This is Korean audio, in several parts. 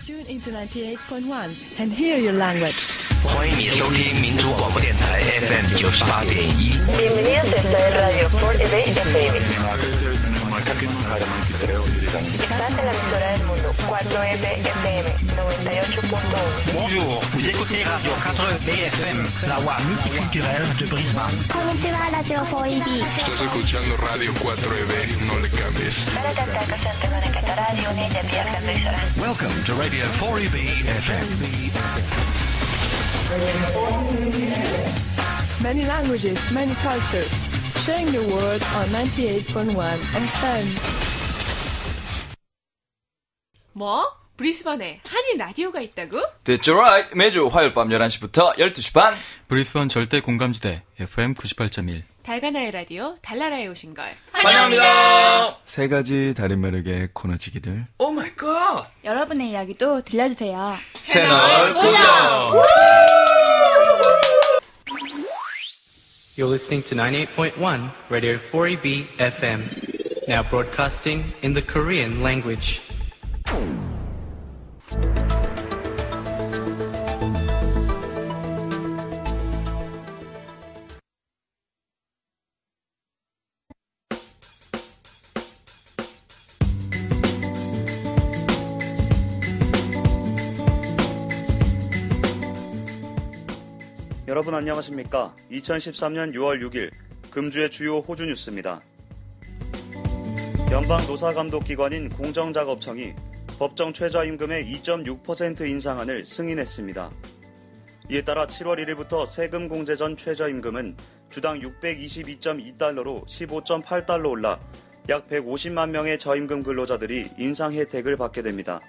Tune into 98.1 and hear your language. 欢迎你收听民族广播电台 FM 98.1。Bienvenidos a esta radio por FM. Estás en la emisora del mundo 4FM 98.1. Bonjour, vous écoutez Radio 4 FM, la voix multiculturelle de Brisbane. Konnichiwa, Radio 4EB. Estás escuchando Radio 4EB, no le cambies. Welcome to Radio 4EB FM. Many languages, many cultures. Sharing the world on 98.1 FM. 뭐? 브리스번에 한인 라디오가 있다고? That's right. 매주 화요일 밤 11시부터 12시 반. 브리스번 절대 공감지대 FM 98.1. 달가나의 라디오 달나라에 오신 걸 환영합니다. 세 가지 다른 매력의 코너지기들. 오 마이 갓. 여러분의 이야기도 들려주세요. 채널 고정. You're listening to 98.1 Radio 4EB FM, now broadcasting in the Korean language. 여러분 안녕하십니까? 2013년 6월 6일 금주의 주요 호주 뉴스입니다. 연방노사감독기관인 공정작업청이 법정 최저임금의 2.6% 인상안을 승인했습니다. 이에 따라 7월 1일부터 세금 공제 전 최저임금은 주당 622.2달러로 15.8달러 올라 약 150만 명의 저임금 근로자들이 인상 혜택을 받게 됩니다.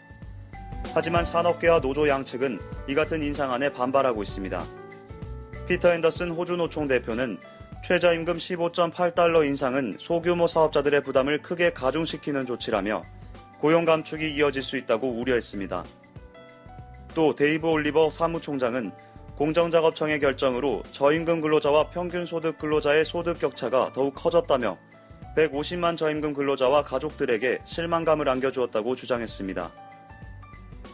하지만 산업계와 노조 양측은 이 같은 인상안에 반발하고 있습니다. 피터 앤더슨 호주노총 대표는 최저임금 15.8달러 인상은 소규모 사업자들의 부담을 크게 가중시키는 조치라며 고용 감축이 이어질 수 있다고 우려했습니다. 또 데이브 올리버 사무총장은 공정작업청의 결정으로 저임금 근로자와 평균 소득 근로자의 소득 격차가 더욱 커졌다며 150만 저임금 근로자와 가족들에게 실망감을 안겨주었다고 주장했습니다.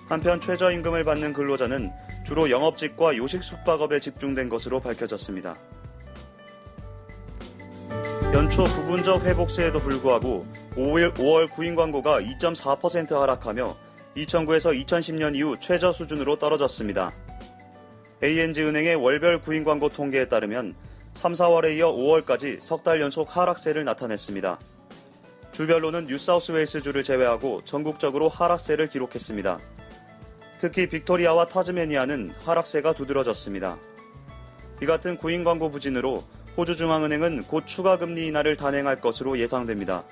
한편 최저임금을 받는 근로자는 주로 영업직과 요식 숙박업에 집중된 것으로 밝혀졌습니다. 연초 부분적 회복세에도 불구하고 5월 구인 광고가 2.4% 하락하며 2009에서 2010년 이후 최저 수준으로 떨어졌습니다. ANZ은행의 월별 구인 광고 통계에 따르면 3, 4월에 이어 5월까지 석 달 연속 하락세를 나타냈습니다. 주별로는 뉴사우스웨일스주를 제외하고 전국적으로 하락세를 기록했습니다. 특히 빅토리아와 타즈메니아는 하락세가 두드러졌습니다. 이 같은 구인 광고 부진으로 호주중앙은행은 곧 추가 금리 인하를 단행할 것으로 예상됩니다.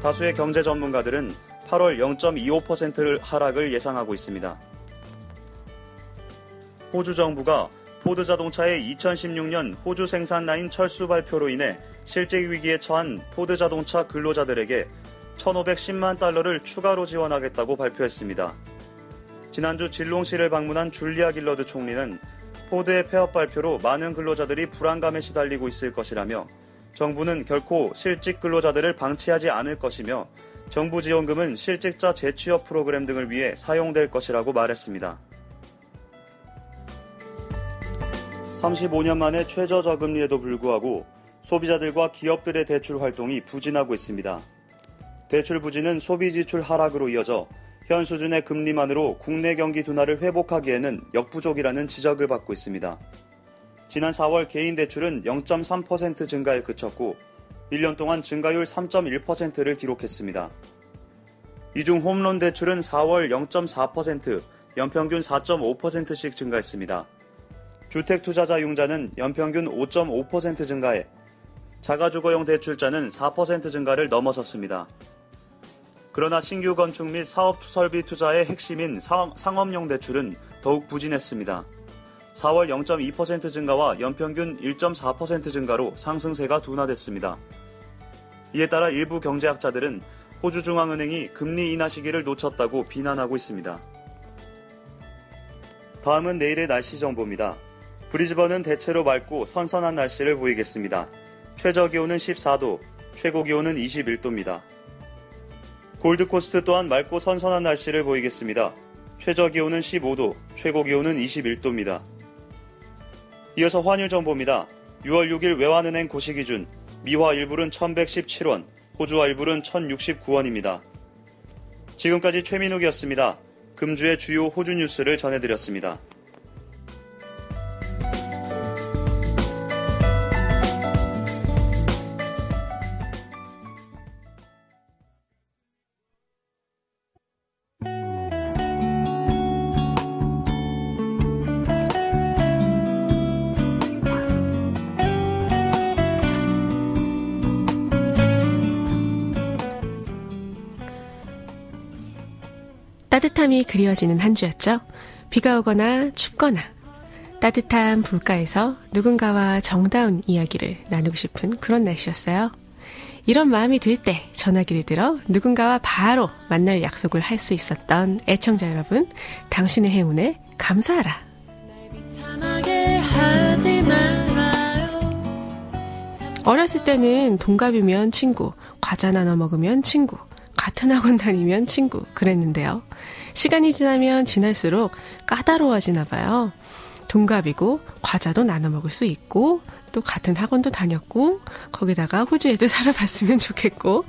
다수의 경제 전문가들은 8월 0.25% 하락을 예상하고 있습니다. 호주 정부가 포드 자동차의 2016년 호주 생산 라인 철수 발표로 인해 실직 위기에 처한 포드 자동차 근로자들에게 1,510만 달러를 추가로 지원하겠다고 발표했습니다. 지난주 진롱시를 방문한 줄리아 길러드 총리는 포드의 폐업 발표로 많은 근로자들이 불안감에 시달리고 있을 것이라며 정부는 결코 실직 근로자들을 방치하지 않을 것이며 정부 지원금은 실직자 재취업 프로그램 등을 위해 사용될 것이라고 말했습니다. 35년 만에 최저저금리에도 불구하고 소비자들과 기업들의 대출 활동이 부진하고 있습니다. 대출 부진은 소비 지출 하락으로 이어져 현 수준의 금리만으로 국내 경기 둔화를 회복하기에는 역부족이라는 지적을 받고 있습니다. 지난 4월 개인 대출은 0.3% 증가에 그쳤고 1년 동안 증가율 3.1%를 기록했습니다. 이 중 홈런 대출은 4월 0.4%, 연평균 4.5%씩 증가했습니다. 주택투자자 융자는 연평균 5.5% 증가해 자가주거용 대출자는 4% 증가를 넘어섰습니다. 그러나 신규 건축 및 사업 설비 투자의 핵심인 상업용 대출은 더욱 부진했습니다. 4월 0.2% 증가와 연평균 1.4% 증가로 상승세가 둔화됐습니다. 이에 따라 일부 경제학자들은 호주중앙은행이 금리 인하 시기를 놓쳤다고 비난하고 있습니다. 다음은 내일의 날씨 정보입니다. 브리즈번은 대체로 맑고 선선한 날씨를 보이겠습니다. 최저기온은 14도, 최고기온은 21도입니다. 골드코스트 또한 맑고 선선한 날씨를 보이겠습니다. 최저기온은 15도, 최고기온은 21도입니다. 이어서 환율 정보입니다. 6월 6일 외환은행 고시기준 미화 1불은 1117원, 호주화 1불은 1069원입니다. 지금까지 최민욱이었습니다. 금주의 주요 호주 뉴스를 전해드렸습니다. 따뜻함이 그리워지는 한 주였죠. 비가 오거나 춥거나 따뜻한 불가에서 누군가와 정다운 이야기를 나누고 싶은 그런 날씨였어요. 이런 마음이 들 때 전화기를 들어 누군가와 바로 만날 약속을 할 수 있었던 애청자 여러분, 당신의 행운에 감사하라. 어렸을 때는 동갑이면 친구, 과자 나눠 먹으면 친구, 같은 학원 다니면 친구 그랬는데요. 시간이 지나면 지날수록 까다로워지나 봐요. 동갑이고 과자도 나눠 먹을 수 있고 또 같은 학원도 다녔고 거기다가 호주에도 살아봤으면 좋겠고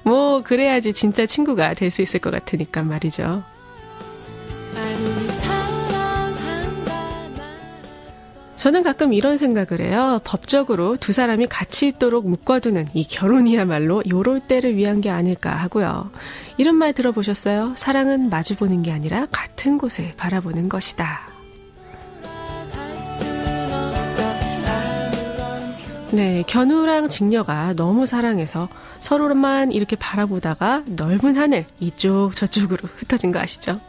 뭐 그래야지 진짜 친구가 될 수 있을 것 같으니까 말이죠. 저는 가끔 이런 생각을 해요. 법적으로 두 사람이 같이 있도록 묶어두는 이 결혼이야말로 요럴 때를 위한 게 아닐까 하고요. 이런 말 들어보셨어요? 사랑은 마주보는 게 아니라 같은 곳을 바라보는 것이다. 네, 견우랑 직녀가 너무 사랑해서 서로만 이렇게 바라보다가 넓은 하늘 이쪽 저쪽으로 흩어진 거 아시죠?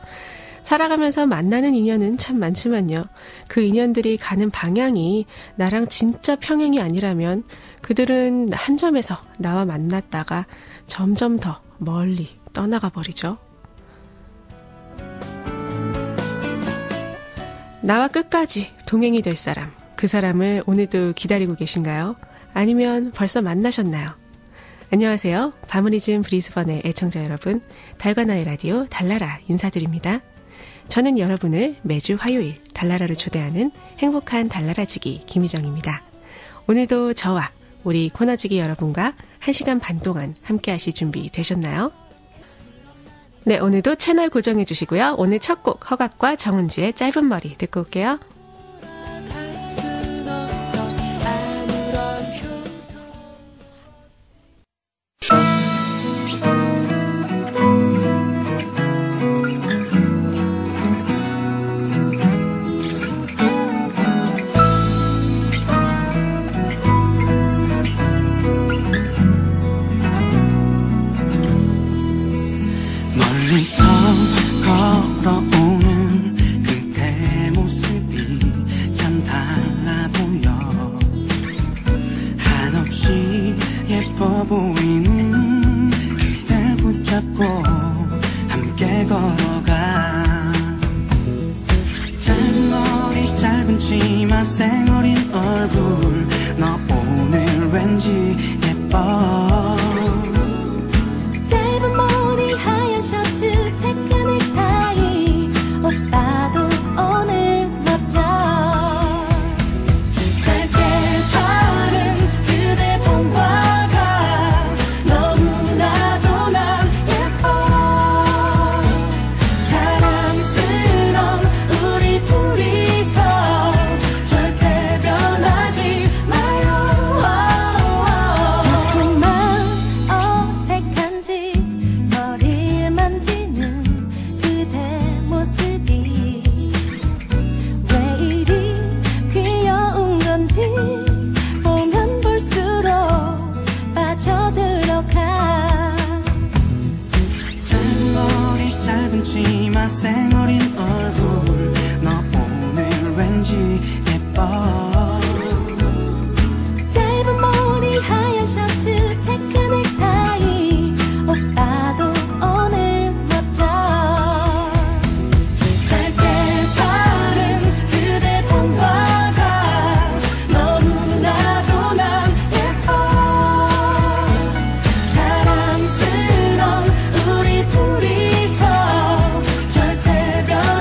살아가면서 만나는 인연은 참 많지만요. 그 인연들이 가는 방향이 나랑 진짜 평행이 아니라면 그들은 한 점에서 나와 만났다가 점점 더 멀리 떠나가 버리죠. 나와 끝까지 동행이 될 사람, 그 사람을 오늘도 기다리고 계신가요? 아니면 벌써 만나셨나요? 안녕하세요. 밤을 잊은 브리스번의 애청자 여러분, 달과 나의 라디오 달라라 인사드립니다. 저는 여러분을 매주 화요일 달라라를 초대하는 행복한 달라라지기 김희정입니다. 오늘도 저와 우리 코너지기 여러분과 1시간 반 동안 함께 하실 준비 되셨나요? 네, 오늘도 채널 고정해 주시고요. 오늘 첫 곡 허각과 정은지의 짧은 머리 듣고 올게요. 걸어오는 그대 모습이 참 달라 보여. 한없이 예뻐 보이는 그댈 붙잡고 함께 걸어가. 짧은 머리 짧은 치마 쌩얼인 얼굴 너 오늘 왠지 예뻐. 짧은 머리 하얀 셔츠 체크 넥타이 오빠도 오늘 멋져. 짧게 자른 그대 봄과가 너무나도 난 예뻐. 사랑스러운 우리 둘이서 절대 변하지 마요. 조금만 어색한지 머리를 만지는 그대 모습이 왜 이리 귀여운 건지 보면 볼수록 빠져들어가. 짧은 머리 짧은 치마 쌩얼인 얼굴 너 오늘 왠지 예뻐. 짧은 머리 하얀 셔츠 체크 넥타이 오빠도 오늘 멋져. 짧게 자른 그대 봄과가 너무나도 난 예뻐. 사랑스러운 우리 둘이서 절대 변하지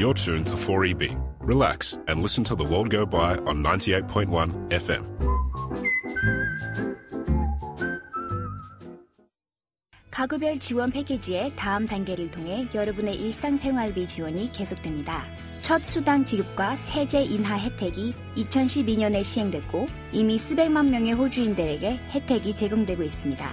You're tuned to 4EB. Relax and listen to the world go by on 98.1 FM. 가구별 지원 패키지의 다음 단계를 통해 여러분의 일상생활비 지원이 계속됩니다. 첫 수당 지급과 세제 인하 혜택이 2012년에 시행됐고 이미 수백만 명의 호주인들에게 혜택이 제공되고 있습니다.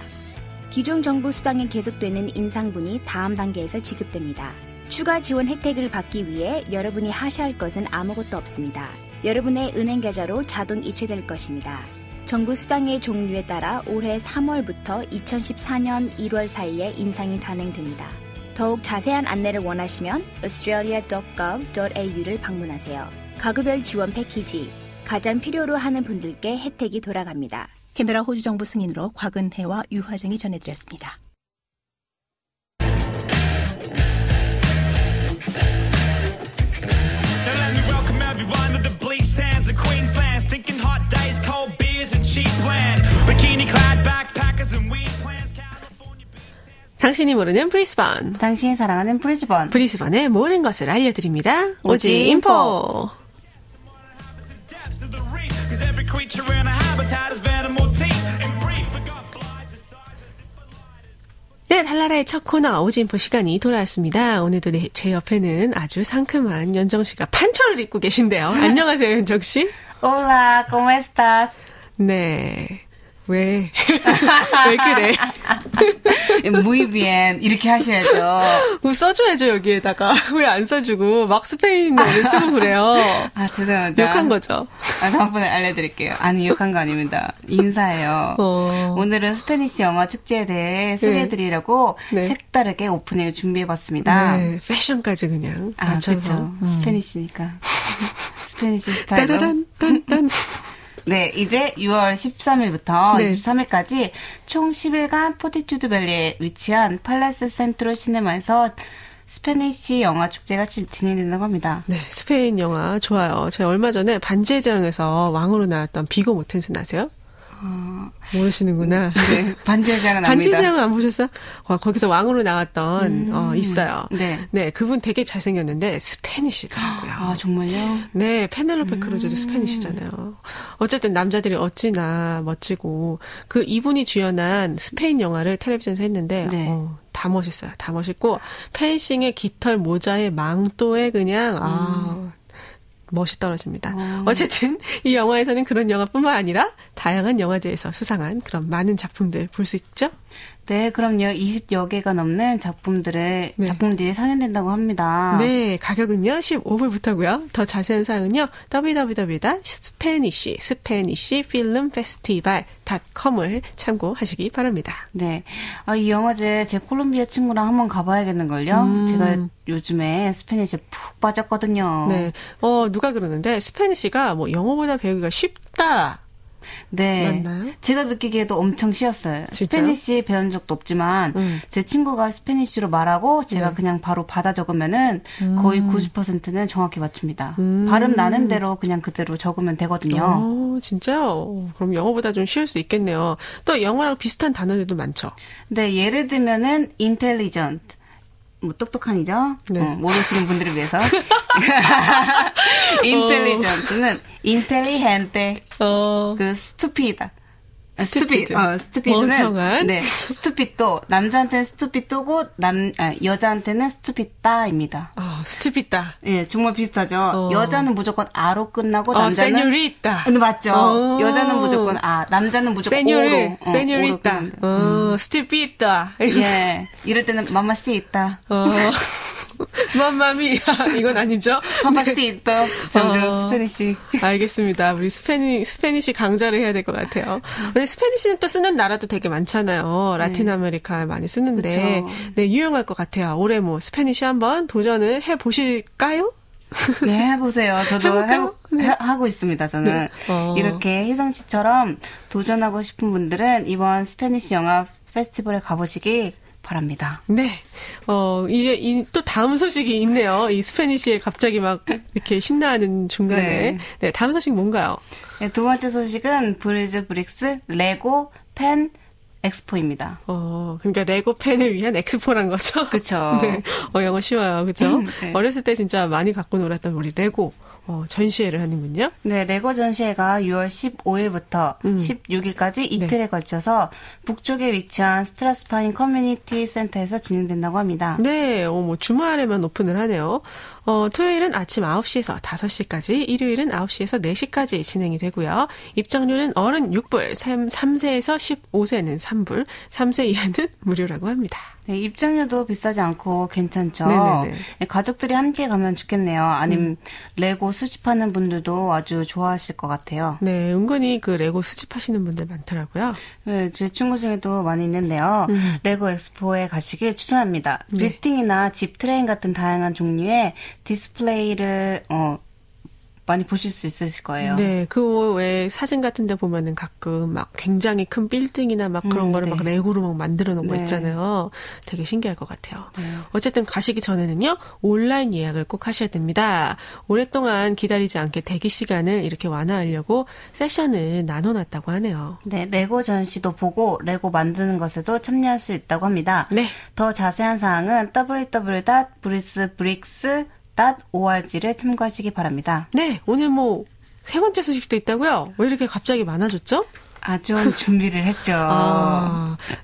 기존 정부 수당에 계속되는 인상분이 다음 단계에서 지급됩니다. 추가 지원 혜택을 받기 위해 여러분이 하셔야 할 것은 아무것도 없습니다. 여러분의 은행 계좌로 자동 이체될 것입니다. 정부 수당의 종류에 따라 올해 3월부터 2014년 1월 사이에 인상이 단행됩니다. 더욱 자세한 안내를 원하시면 australia.gov.au를 방문하세요. 가구별 지원 패키지, 가장 필요로 하는 분들께 혜택이 돌아갑니다. 캔베라 호주 정부 승인으로 곽은혜와 유화정이 전해드렸습니다. 당신이 모르는 브리스번, 당신이 사랑하는 브리즈번, 브리스번의 모든 것을 알려드립니다. 오지 인포. 네, 달나라의 첫 코너 오지인포 시간이 돌아왔습니다. 오늘도 제 옆에는 아주 상큼한 연정씨가 판초를 입고 계신데요. 안녕하세요, 연정씨. Hola, ¿cómo estás? 네. 왜? 왜 그래? Muy bien. 이렇게 하셔야죠. 써줘야죠, 여기에다가. 왜 안 써주고, 막 스페인어를 쓰고 그래요. 아, 죄송합니다. 욕한 거죠? 아, 다음번에 알려드릴게요. 아니, 욕한 거 아닙니다. 인사예요. 오늘은 스페니쉬 영화 축제에 대해 소개해드리려고 네. 색다르게 오프닝을 준비해봤습니다. 네, 패션까지 그냥 맞춰서. 그렇죠. 스페니쉬니까. 스페니쉬 스타일로. 따라란, 딴. 네, 이제 6월 13일부터 네. 23일까지 총 10일간 포티튜드 밸리에 위치한 팔라스 센트로 시네마에서 스페니쉬 영화 축제가 진행된다고 합니다. 네, 스페인 영화 좋아요. 제가 얼마 전에 반지의 제왕에서 왕으로 나왔던 비고 모텐슨 아세요? 모르시는구나. 네, 반지의 제왕은 압니다. 반지의 제왕은 안 보셨어요? 거기서 왕으로 나왔던 있어요. 네. 네, 그분 되게 잘생겼는데 스페니시더라고요. 아, 정말요? 네, 페넬로페 크루즈도 스페니시잖아요. 어쨌든 남자들이 어찌나 멋지고 그 이분이 주연한 스페인 영화를 텔레비전에서 했는데 네. 다 멋있어요. 다 멋있고 펜싱에 깃털 모자에 망토에 그냥 멋이 떨어집니다. 어쨌든 이 영화에서는 그런 영화뿐만 아니라 다양한 영화제에서 수상한 그런 많은 작품들 볼 수 있죠? 네, 그럼요. 20여 개가 넘는 작품들이 상영된다고 합니다. 네, 가격은요 15불부터고요. 더 자세한 사항은요 www.spanish filmfestival.com을 참고하시기 바랍니다. 네, 이 영화제 제 콜롬비아 친구랑 한번 가봐야겠는걸요. 제가 요즘에 스페니쉬에 푹 빠졌거든요. 네, 누가 그러는데 스페니쉬가 뭐 영어보다 배우기가 쉽다. 네. 맞나요? 제가 느끼기에도 엄청 쉬웠어요. 진짜요? 스페니쉬 배운 적도 없지만 제 친구가 스페니쉬로 말하고 제가 네. 그냥 바로 받아 적으면은 거의 90%는 정확히 맞춥니다. 발음 나는 대로 그냥 그대로 적으면 되거든요. 진짜요? 그럼 영어보다 좀 쉬울 수 있겠네요. 또 영어랑 비슷한 단어들도 많죠? 네, 예를 들면은 intelligent. 뭐 똑똑한이죠. 네. 모르시는 분들을 위해서. intelligent는 intelligente. 그 stupid. stupid는 멍청한. 네, stupid도 남자한테는 stupid고 여자한테는 stupid다입니다. stupid다. 예, 정말 비슷하죠. 여자는 무조건 아로 끝나고 남자는 señorita. 네, 맞죠. 여자는 무조건 남자는 무조건 오로. señorita. stupid다. 예, 이럴 때는 mamacita. 맘마미야 이건 아니죠? 파파시토 정정 스페니쉬. 알겠습니다. 우리 스페니쉬 강좌를 해야 될 것 같아요. 근데 스페니쉬는 또 쓰는 나라도 되게 많잖아요. 라틴 아메리카 많이 쓰는데 네, 유용할 것 같아요. 올해 뭐 스페니쉬 한번 도전을 해 보실까요? 네, 해보세요. 저도 하고 있습니다, 저는. 네. 이렇게 혜성 씨처럼 도전하고 싶은 분들은 이번 스페니쉬 영화 페스티벌에 가보시기 바랍니다. 네. 이제 또 다음 소식이 있네요. 이 스페니쉬에 갑자기 막 이렇게 신나하는 중간에. 네, 다음 소식 뭔가요? 네, 두 번째 소식은 브리즈 브릭스 레고 팬 엑스포입니다. 그러니까 레고 팬을 위한 엑스포란 거죠. 그렇죠. 네. 영어 쉬워요. 그렇죠? 네. 어렸을 때 진짜 많이 갖고 놀았던 우리 레고 전시회를 하는군요. 네, 레고 전시회가 6월 15일부터 16일까지 이틀에 걸쳐서 북쪽에 위치한 스트라스파인 커뮤니티 센터에서 진행된다고 합니다. 네, 뭐 주말에만 오픈을 하네요. 토요일은 아침 9시에서 5시까지, 일요일은 9시에서 4시까지 진행이 되고요. 입장료는 어른 6불, 3세에서 15세는 3불, 3세 이하는 무료라고 합니다. 네, 입장료도 비싸지 않고 괜찮죠. 네네네. 네, 가족들이 함께 가면 좋겠네요. 아니면 레고 수집하는 분들도 아주 좋아하실 것 같아요. 네, 은근히 그 레고 수집하시는 분들 많더라고요. 네, 제 친구 중에도 많이 있는데요. 레고 엑스포에 가시길 추천합니다. 빌딩이나 집 트레인 같은 다양한 종류의 디스플레이를 많이 보실 수 있으실 거예요. 네, 그 외에 사진 같은 데 보면은 가끔 막 굉장히 큰 빌딩이나 막 그런 거를 막 레고로 막 만들어 놓은 거 있잖아요. 되게 신기할 것 같아요. 어쨌든 가시기 전에는요, 온라인 예약을 꼭 하셔야 됩니다. 오랫동안 기다리지 않게 대기 시간을 이렇게 완화하려고 세션을 나눠놨다고 하네요. 네, 레고 전시도 보고 레고 만드는 것에도 참여할 수 있다고 합니다. 네. 더 자세한 사항은 www.brisbricks.org를 참고하시기 바랍니다. 네, 오늘 뭐 세 번째 소식도 있다고요? 왜 이렇게 갑자기 많아졌죠? 좀 준비를 했죠.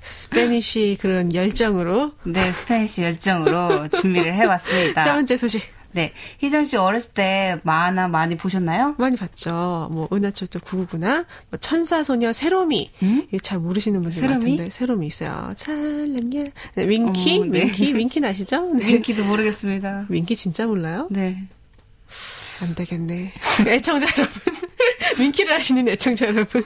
스페니쉬 그런 열정으로. 네, 스페니쉬 열정으로 준비를 해봤습니다. 세 번째 소식. 네, 희정 씨 어렸을 때 만화 많이 보셨나요? 많이 봤죠. 뭐 은하철도 999나 뭐 천사소녀 세로미. 잘 모르시는 분들 같은데 세로미 있어요. 찰랑냐. 네, 윙키, 네. 윙키 아시죠? 네. 윙키도 모르겠습니다. 윙키 진짜 몰라요? 네. 안 되겠네. 애청자 여러분. 윙키를 하시는 애청자 여러분.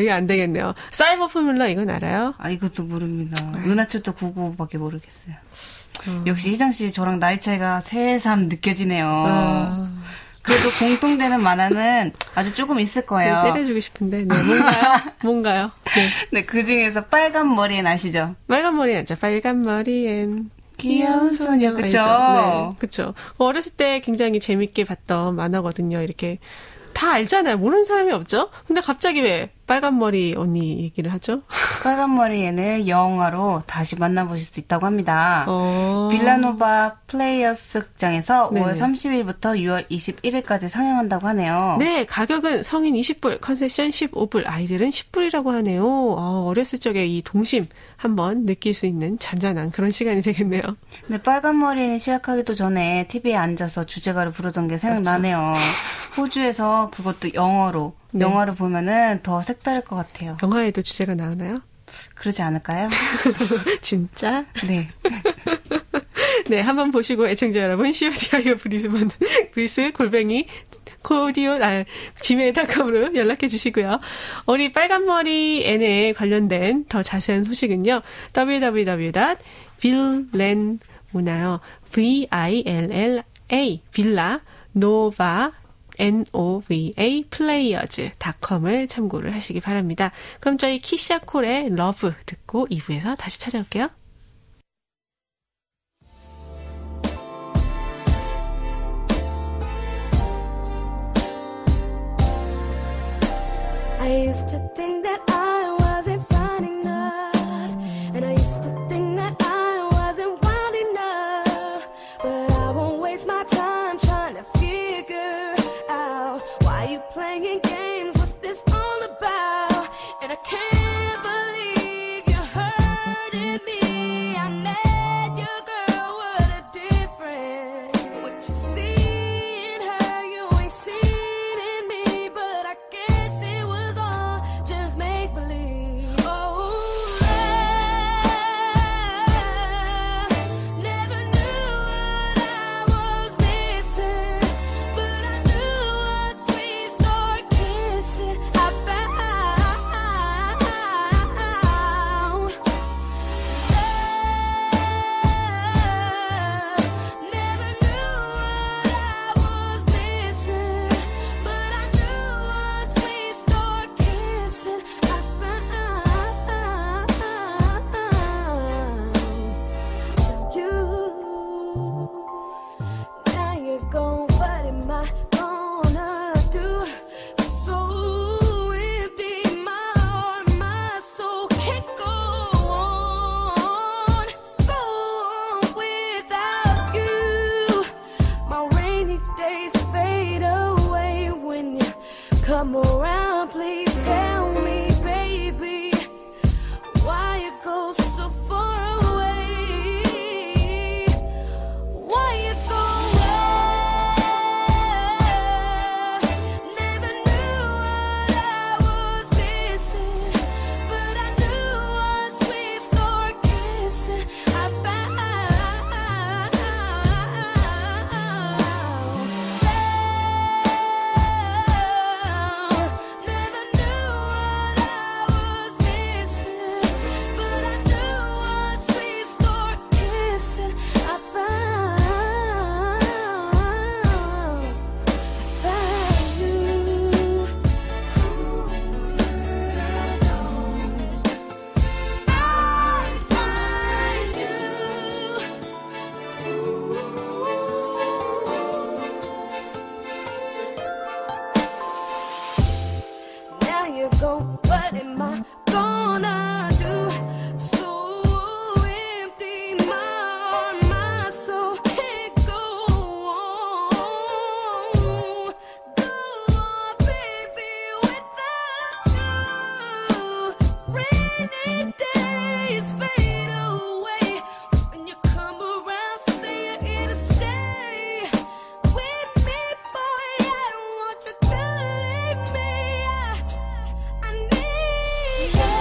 이게 안 되겠네요. 사이버 포뮬러 이건 알아요? 이것도 모릅니다. 은하철도 999밖에 모르겠어요. 역시 희정 씨 저랑 나이 차이가 새삼 느껴지네요. 그래도 공통되는 만화는 아주 조금 있을 거예요. 네, 때려주고 싶은데. 네, 뭔가요? 네. 네, 그 중에서 빨간 머리엔 아시죠? 빨간 머리엔 알죠. 빨간 머리엔 귀여운 소녀. 그쵸? 네, 그쵸. 어렸을 때 굉장히 재밌게 봤던 만화거든요. 이렇게. 다 알잖아요. 모르는 사람이 없죠? 근데 갑자기 왜 빨간 머리 언니 얘기를 하죠? 빨간 머리에는 영화로 다시 만나보실 수 있다고 합니다. 빌라노바 플레이어스 극장에서 네네. 5월 30일부터 6월 21일까지 상영한다고 하네요. 네, 가격은 성인 20불, 컨세션 15불, 아이들은 10불이라고 하네요. 어렸을 적에 이 동심 한번 느낄 수 있는 잔잔한 그런 시간이 되겠네요. 네, 빨간 머리는 시작하기도 전에 TV에 앉아서 주제가를 부르던 게 생각나네요. 그렇죠. 호주에서 그것도 영어로 보면은 더 색다를 것 같아요. 영화에도 주제가 나오나요? 그러지 않을까요? 진짜? 네. 네, 한번 보시고 애청자 여러분, CODIO 브리스 골뱅이 gmail.com으로 연락해 주시고요. 우리 빨간머리 N에 관련된 더 자세한 소식은요. www.villan문화요. VILLA 빌라 노바 NOVA players.com을 참고를 하시기 바랍니다. 그럼 저희 키샤 콜의 러브 듣고 2부에서 다시 찾아올게요. I used to think that I wasn't fine enough, and I used to think that I wasn't wild enough, but I won't waste my time trying to figure out why you playing games, what's this all about? And I can't believe you hurting me. I met your girl, what a difference. What you see in her, you ain't seen in me, but I guess it was all just make believe. gone. What am I gonna do? So empty, my soul can't go on. Go on, baby, without you. Rainy days fade away. When you come around, say you're here to stay. With me, boy, I don't want you to leave me. I need you.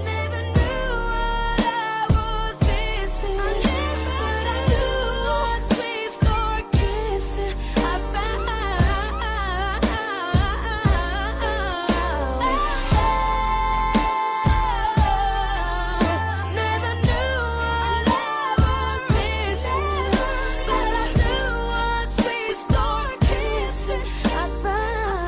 Never knew what I was missing. I never knew once we start kissing. I found. Never knew what I was missing, but I knew once we started kissing, I found.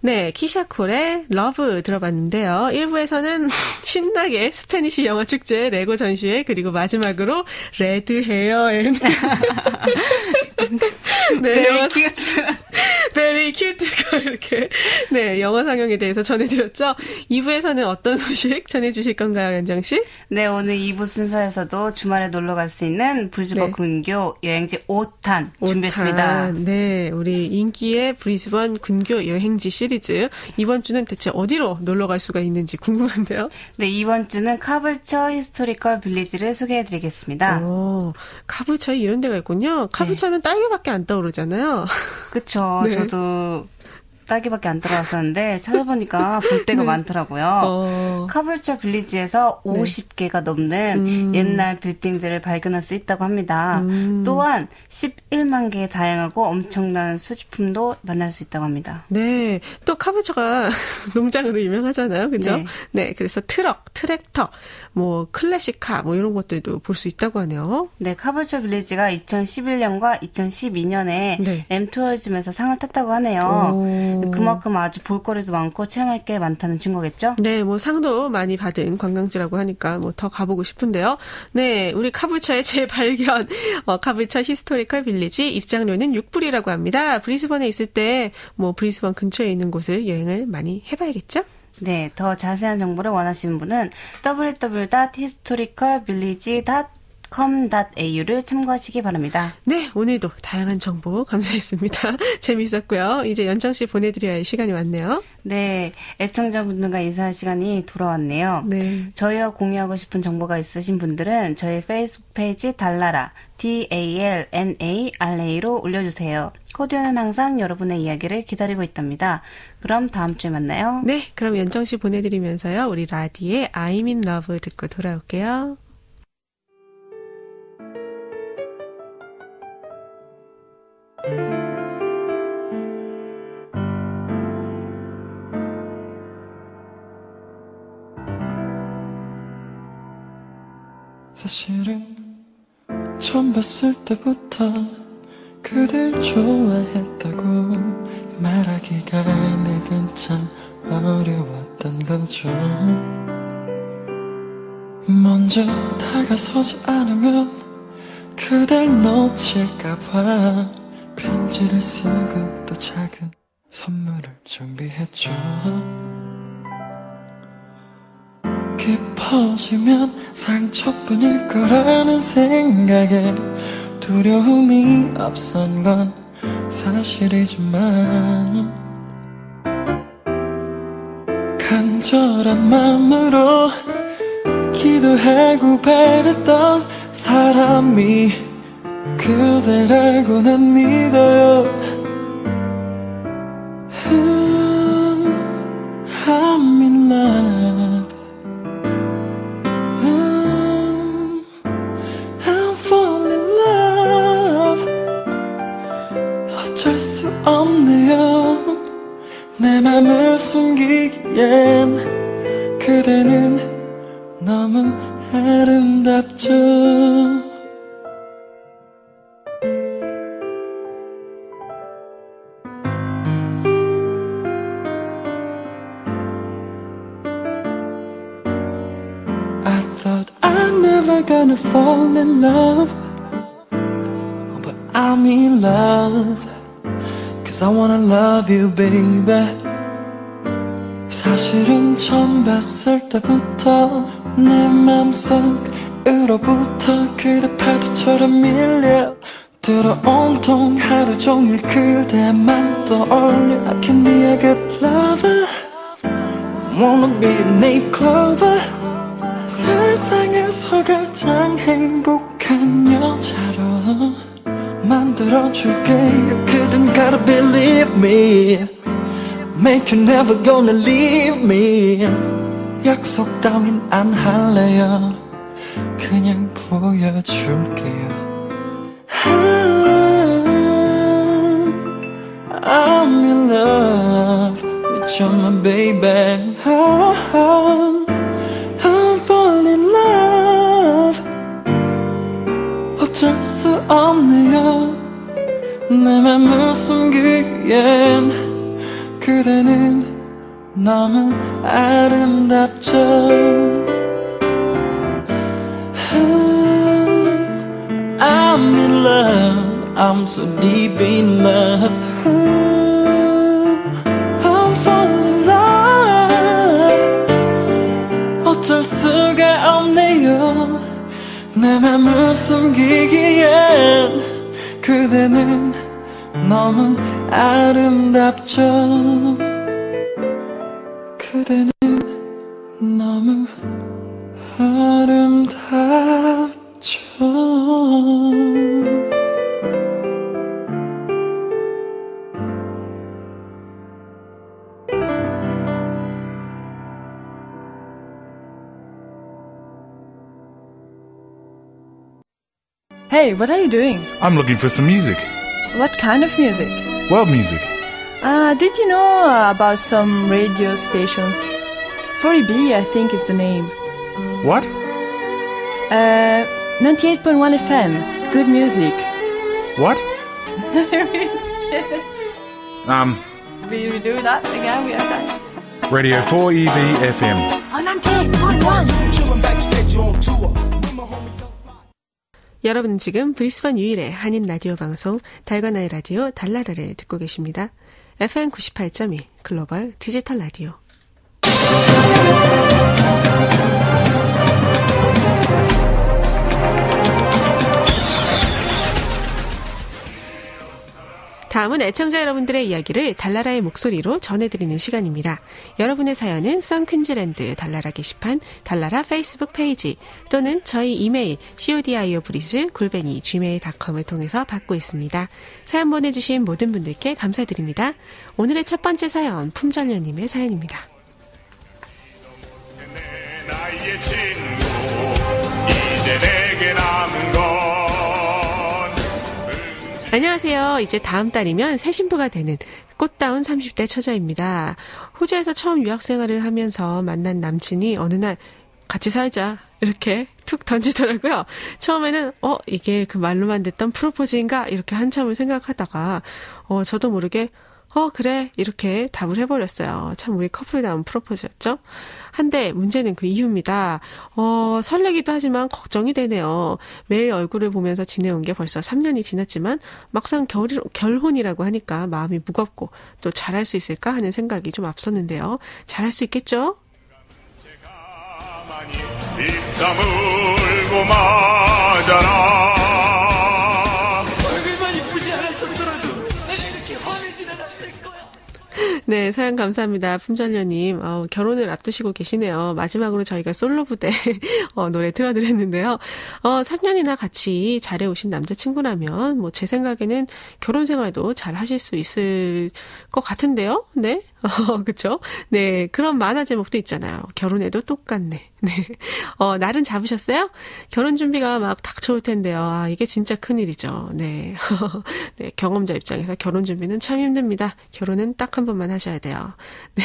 네, 키샤콜의 러브 들어봤는데요. 1부에서는 신나게 스페니시 영화 축제 레고 전시회 그리고 마지막으로 레드 헤어 앤 네, 영화 큐트 베리 큐트가 이렇게 네, 영화 상영에 대해서 전해드렸죠. 2부에서는 어떤 소식 전해주실 건가요, 연정 씨? 네, 오늘 2부 순서에서도 주말에 놀러 갈 수 있는 브리즈번 네. 근교 여행지 5탄 준비했습니다. 네, 우리 인기의 브리즈번 근교 여행지 시리즈 이번 주는 대체 어디로 놀러 갈 수가 있는지 궁금한데요. 네, 이번 주는 카불처 히스토리컬 빌리지를 소개해드리겠습니다. 오, 카불처에 이런 데가 있군요. 카불처면 딸기밖에 안 떠오르잖아요. 그쵸. 네. 저도 딸기밖에 안 들어왔었는데 찾아보니까 볼 데가 네. 많더라고요. 카불처 빌리지에서 50개가 넘는 옛날 빌딩들을 발견할 수 있다고 합니다. 또한 11만 개의 다양하고 엄청난 수집품도 만날 수 있다고 합니다. 네, 또 카불처가 농장으로 유명하잖아요, 그죠? 네. 네, 그래서 트랙터, 뭐 클래식카, 뭐 이런 것들도 볼 수 있다고 하네요. 네, 카불처 빌리지가 2011년과 2012년에 네. M투어리즘에서 상을 탔다고 하네요. 오. 그만큼 아주 볼거리도 많고 체험할 게 많다는 증거겠죠? 네, 뭐 상도 많이 받은 관광지라고 하니까 뭐 더 가보고 싶은데요. 네, 우리 카불처의 재발견, 카불처 히스토리컬 빌리지 입장료는 6불이라고 합니다. 브리스번에 있을 때 뭐 브리스번 근처에 있는 곳을 여행을 많이 해봐야겠죠? 네, 더 자세한 정보를 원하시는 분은 www.historicalvillage.com.au를 참고하시기 바랍니다. 네, 오늘도 다양한 정보 감사했습니다. 재미있었고요. 이제 연정 씨 보내드려야 할 시간이 왔네요. 네, 애청자분들과 인사할 시간이 돌아왔네요. 네. 저희와 공유하고 싶은 정보가 있으신 분들은 저희 페이스북 페이지 달라라 DALNARA로 올려주세요. 코디오는 항상 여러분의 이야기를 기다리고 있답니다. 그럼 다음 주에 만나요. 네, 그럼 연정 씨 보내드리면서요. 우리 라디의 I'm in love 듣고 돌아올게요. 사실은 처음 봤을 때부터 그댈 좋아했다고 말하기가 내겐 참 어려웠던 거죠. 먼저 다가서지 않으면 그댈 놓칠까봐 편지를 쓰고 또 작은 선물을 준비했죠. 깊어지면 상처뿐일 거라는 생각에 두려움이 앞선 건 사실이지만 간절한 마음으로 기도하고 바랬던 사람이 그대라고 난 믿어요. I'm in love. I'm falling in love. 어쩔 수 없네요. 내 맘을 숨기기엔 그대는 너무 아름답죠. gonna fall in love. But I'm in love, 'cause I wanna love you, baby. 사실은 처음 봤을 때부터 내 맘속으로부터 그대 파도처럼 밀려 들어 온통 하루 종일 그대만 떠올려. I can be a good lover, wanna be a nape clover. 세상에서 가장 행복한 여자로 만들어줄게. 그댄 gotta believe me, make you never gonna leave me. 약속 따윈 안 할래요, 그냥 보여줄게요. I'm in love with you, my baby. I'm falling in love. 어쩔 수 없네요, 내 맘을 숨기기엔 그대는 너무 아름답죠. I'm in love, I'm so deep in love. I'm falling in love. 어쩔 수가 없네요, 내 맘을 숨기기엔 그대는 너무 아름답죠. 그대는 너무 아름답죠. Hey, what are you doing? I'm looking for some music. What kind of music? World music. Did you know about some radio stations? 4EB, I think is the name. What? 98.1 FM. Good music. What? We do that again, we have that. Radio 4EB FM. On 98.1. 여러분은 지금 브리스번 유일의 한인 라디오 방송 달과나의 라디오 달라라를 듣고 계십니다. FM 98.1 글로벌 디지털 라디오. 다음은 애청자 여러분들의 이야기를 달나라의 목소리로 전해드리는 시간입니다. 여러분의 사연은 썬큰즈랜드 달나라 게시판, 달나라 페이스북 페이지 또는 저희 이메일 codiobreeze@gmail.com을 통해서 받고 있습니다. 사연 보내주신 모든 분들께 감사드립니다. 오늘의 첫 번째 사연, 품절녀님의 사연입니다. 나의 친구, 이제 내게 남은 건 안녕하세요. 이제 다음 달이면 새 신부가 되는 꽃다운 30대 처자입니다. 호주에서 처음 유학생활을 하면서 만난 남친이 어느 날 같이 살자 이렇게 툭 던지더라고요. 처음에는 이게 그 말로만 듣던 프로포즈인가 이렇게 한참을 생각하다가 저도 모르게 그래 이렇게 답을 해버렸어요. 참 우리 커플다운 프로포즈였죠. 한데 문제는 그 이유입니다. 설레기도 하지만 걱정이 되네요. 매일 얼굴을 보면서 지내온 게 벌써 3년이 지났지만 막상 결혼이라고 하니까 마음이 무겁고 또 잘할 수 있을까 하는 생각이 좀 앞섰는데요. 잘할 수 있겠죠? 입 다물고 마잖아. 네, 사연 감사합니다. 품절녀님. 결혼을 앞두시고 계시네요. 마지막으로 저희가 솔로 부대 노래 틀어드렸는데요. 3년이나 같이 잘해오신 남자친구라면 제 생각에는 결혼 생활도 잘 하실 수 있을 것 같은데요. 네. 그쵸? 네, 그런 만화 제목도 있잖아요. 결혼해도 똑같네. 네. 날은 잡으셨어요? 결혼 준비가 막 닥쳐올 텐데요. 이게 진짜 큰일이죠. 네. 네, 경험자 입장에서 결혼 준비는 참 힘듭니다. 결혼은 딱 한 번만 하셔야 돼요. 네.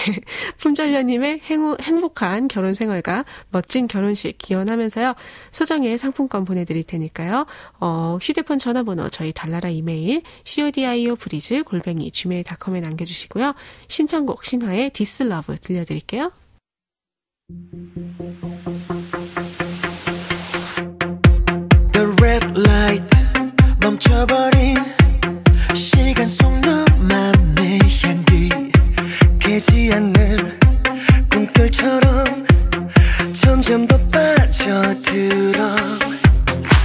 품절녀님의 행복한 결혼 생활과 멋진 결혼식 기원하면서요. 소정의 상품권 보내드릴 테니까요. 휴대폰 전화번호 저희 달나라 이메일 codiobreeze@gmail.com에 남겨주시고요. 신청곡 신화의 This Love 들려드릴게요. red light 멈춰버린 시간 속 너만의 향기 깨지 않는 꿈결처럼 점점 더 빠져들어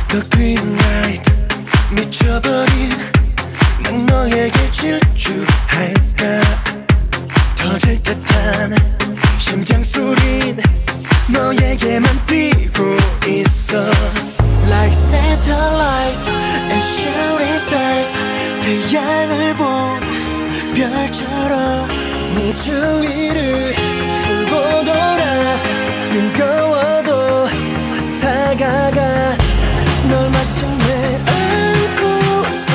The green light 미쳐버린 난 너에게 질주할까 터질 듯한 심장 소린 너에게만 뛰고 있어 Like satellite and shooting stars 태양을 본 별처럼 네 주위를 돌고 돌아 무거워도 다가가 널 마침내 안고서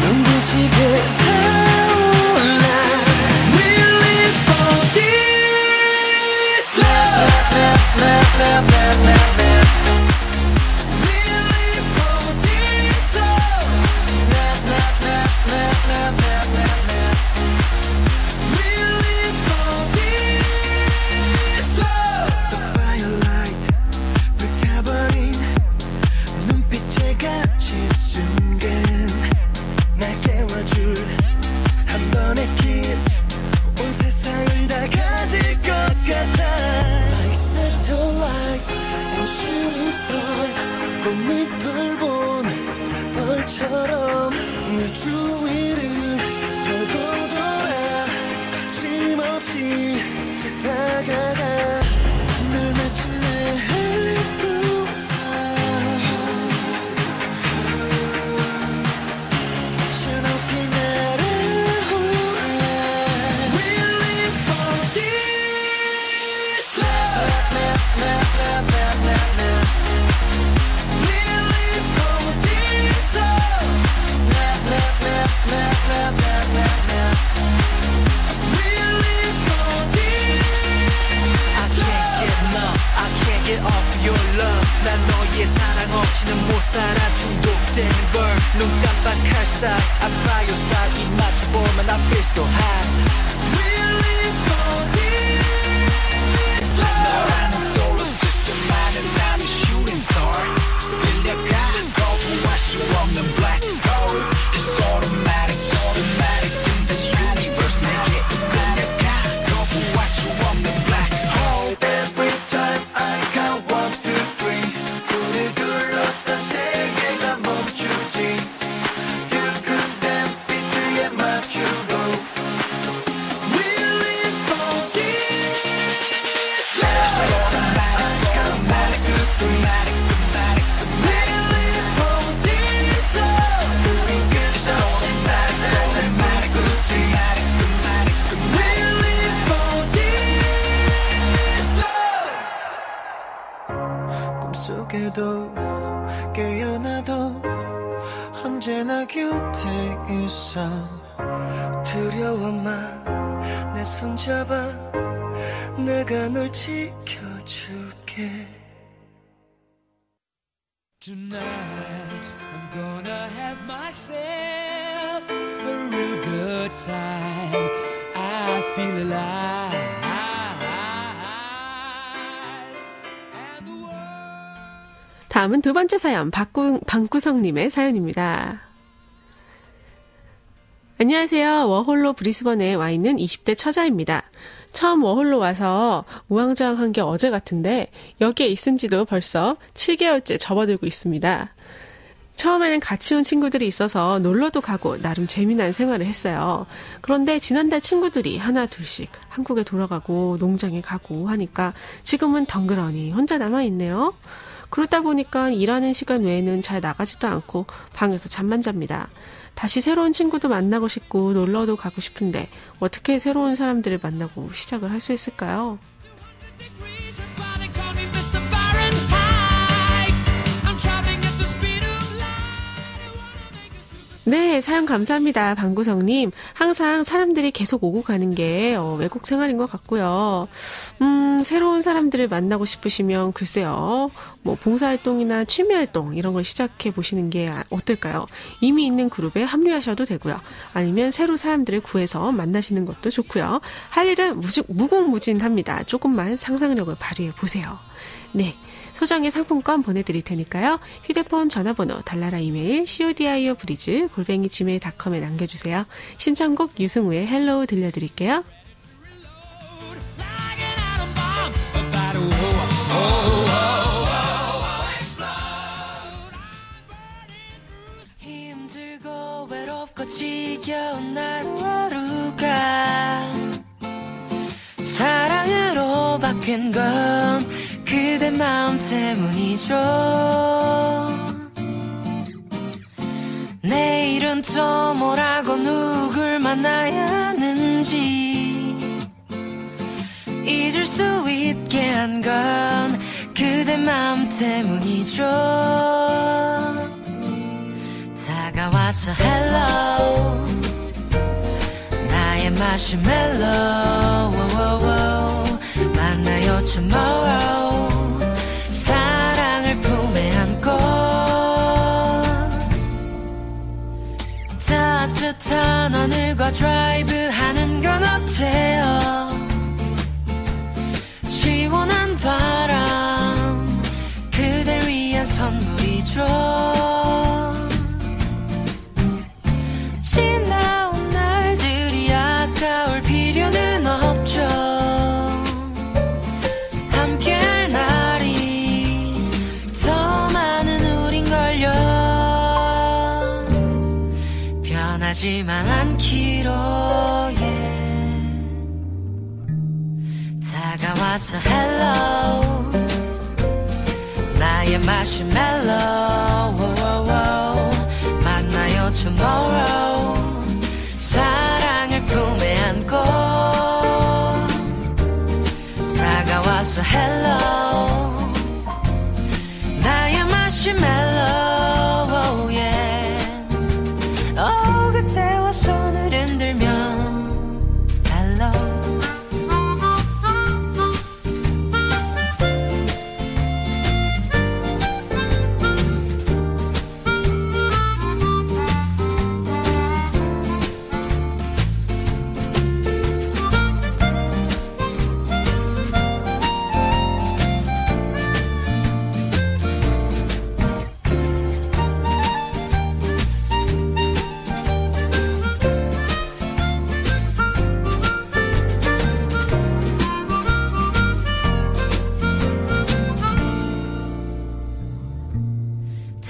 눈부시게 타올라 We live for this love, love, love, love, love, love, love. We live for this love, love, love, love, love, love, love, love. We live for this love. The firelight 불타버린 눈빛에 갇힌 순간 날 깨워줄 한 번의 kiss 온 세상을 다 가질 것 같아 Like satellite and shooting stars 꽃잎을 본 벌처럼 내 주위를 돌고 돌아 거침없이 다가가 널 마침내 안고서 저 높이 날아올라 We live for this love, love, love, love, love, love, love. We live for this love, love, love, love, love, love, love, love, love. We live for this I can't get enough, I can't get off your love 난 너의 사랑 없이는 못 살아 중독되는 걸 눈 깜빡할 사이 I'm by your side 입 맞춰보면 I feel so high We live for this love 너라는 solar system 안에 나는 shooting star 끌려가 거부할 수 없는 black hole It's automatic in this universe 내게 끌려가 거부할 수 없는 black hole Every time I count 1, 2, 3 불을 둘러싼 세계가 멈추지 두근댄 빛 위에 맞추고 We live for this love automatic We live for this love It's automatic We live for this love 꿈속에도 깨어나도 언제나 곁에 있어 두려워만 내 손잡아 내가 널 지켜줄게 Tonight I'm gonna have myself a real good time I feel alive 다음은 두 번째 사연, 방구성님의 사연입니다. 안녕하세요. 워홀로 브리스번에 와 있는 20대 처자입니다. 처음 워홀로 와서 우왕좌왕한 게 어제 같은데 여기에 있은 지도 벌써 7개월째 접어들고 있습니다. 처음에는 같이 온 친구들이 있어서 놀러도 가고 나름 재미난 생활을 했어요. 그런데 지난달 친구들이 하나 둘씩 한국에 돌아가고 농장에 가고 하니까 지금은 덩그러니 혼자 남아있네요. 그러다 보니까 일하는 시간 외에는 잘 나가지도 않고 방에서 잠만 잡니다. 다시 새로운 친구도 만나고 싶고 놀러도 가고 싶은데 어떻게 새로운 사람들을 만나고 시작을 할 수 있을까요? 네, 사연 감사합니다. 방구성님. 항상 사람들이 계속 오고 가는 게 외국 생활인 것 같고요. 새로운 사람들을 만나고 싶으시면 글쎄요. 뭐 봉사활동이나 취미활동 이런 걸 시작해 보시는 게 어떨까요? 이미 있는 그룹에 합류하셔도 되고요. 아니면 새로 사람들을 구해서 만나시는 것도 좋고요. 할 일은 무궁무진합니다. 조금만 상상력을 발휘해 보세요. 네. 소정의 상품권 보내드릴 테니까요. 휴대폰 전화번호 달라라 이메일 codio브리즈@gmail.com에 남겨주세요. 신청곡 유승우의 헬로우 들려드릴게요. 힘들고 외롭고 지겨운 날 하루가 사랑으로 바뀐 건 그대 마음 때문이죠. 내일은 또 뭐라고 누굴 만나야 하는지 잊을 수 있게 한 건 그대 마음 때문이죠. 다가와서 hello 나의 마시멜로 만나요 tomorrow 사랑을 품에 안고 따뜻한 하늘과 드라이브 하는 건 어때요? 시원한 바람 그댈 위한 선물이죠. 지나온 날들이 아까울 필요는 없죠. 함께할 날이 더 많은 우린걸요. 변하지만 않기로 다가와서 hello 나의 마시멜로 만나요 tomorrow 사랑을 품에 안고 다가와서 hello 나의 마시멜로 yeah. 그대와 손을 흔들며 hello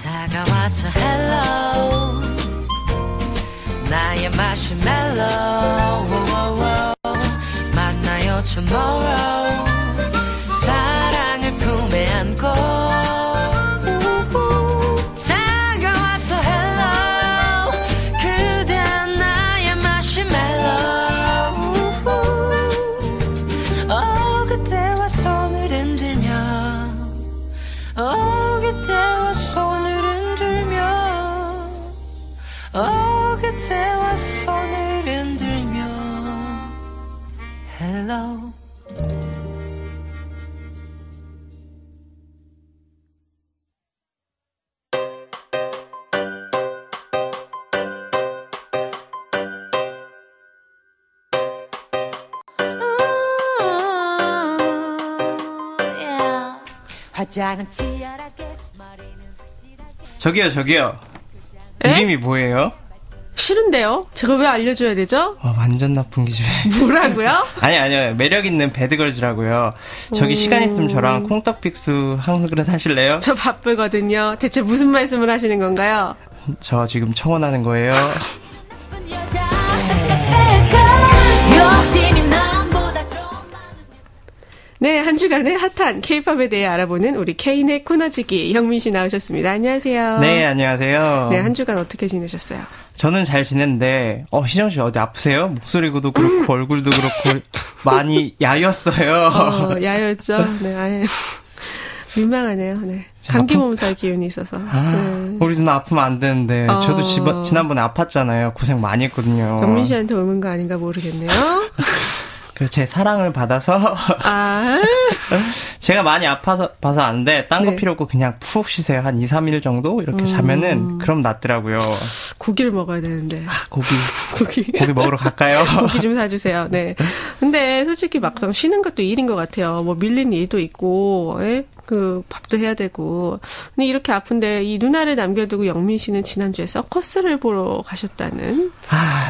다가와서 hello 나의 마시멜로 만나요 tomorrow 사랑을 품에 안고 다가와서 hello 그대 나의 마시멜로 그대와 손을 흔들며 그대와 손을 흔들며 그대와 손을 흔들며 hello 화장은 치열하게 저기요. 이름이 뭐예요? 싫은데요? 제가 왜 알려줘야 되죠? 완전 나쁜 기집애. 뭐라고요? 아니요. 매력 있는 배드걸즈라고요. 저기 시간 있으면 저랑 콩떡빅수 한 그릇 하실래요? 저 바쁘거든요. 대체 무슨 말씀을 하시는 건가요? 저 지금 청혼하는 거예요. 네, 한 주간의 핫한 K-팝에 대해 알아보는 우리 Knet 코너지기 영민 씨 나오셨습니다. 안녕하세요. 네, 안녕하세요. 네, 한 주간 어떻게 지내셨어요? 저는 잘 지냈는데, 희정 씨 어디 아프세요? 목소리도 그렇고 얼굴도 그렇고 많이 야였어요. 야였죠. 네, 민망하네요. 네. 감기 몸살 기운이 있어서. 네. 우리 누나 아프면 안 되는데 저도 지난번에 아팠잖아요. 고생 많이 했거든요. 정민 씨한테 오는 거 아닌가 모르겠네요. 제 사랑을 받아서 제가 많이 아파서 안 돼. 딴 거 필요 없고 그냥 푹 쉬세요. 한 2, 3일 정도 이렇게 자면은 그럼 낫더라고요. 고기를 먹어야 되는데. 고기 먹으러 갈까요? 고기 좀 사주세요. 네. 근데 솔직히 막상 쉬는 것도 일인 것 같아요. 뭐 밀린 일도 있고, 그 밥도 해야 되고. 근데 이렇게 아픈데 이 누나를 남겨두고 영민 씨는 지난주에 서커스를 보러 가셨다는.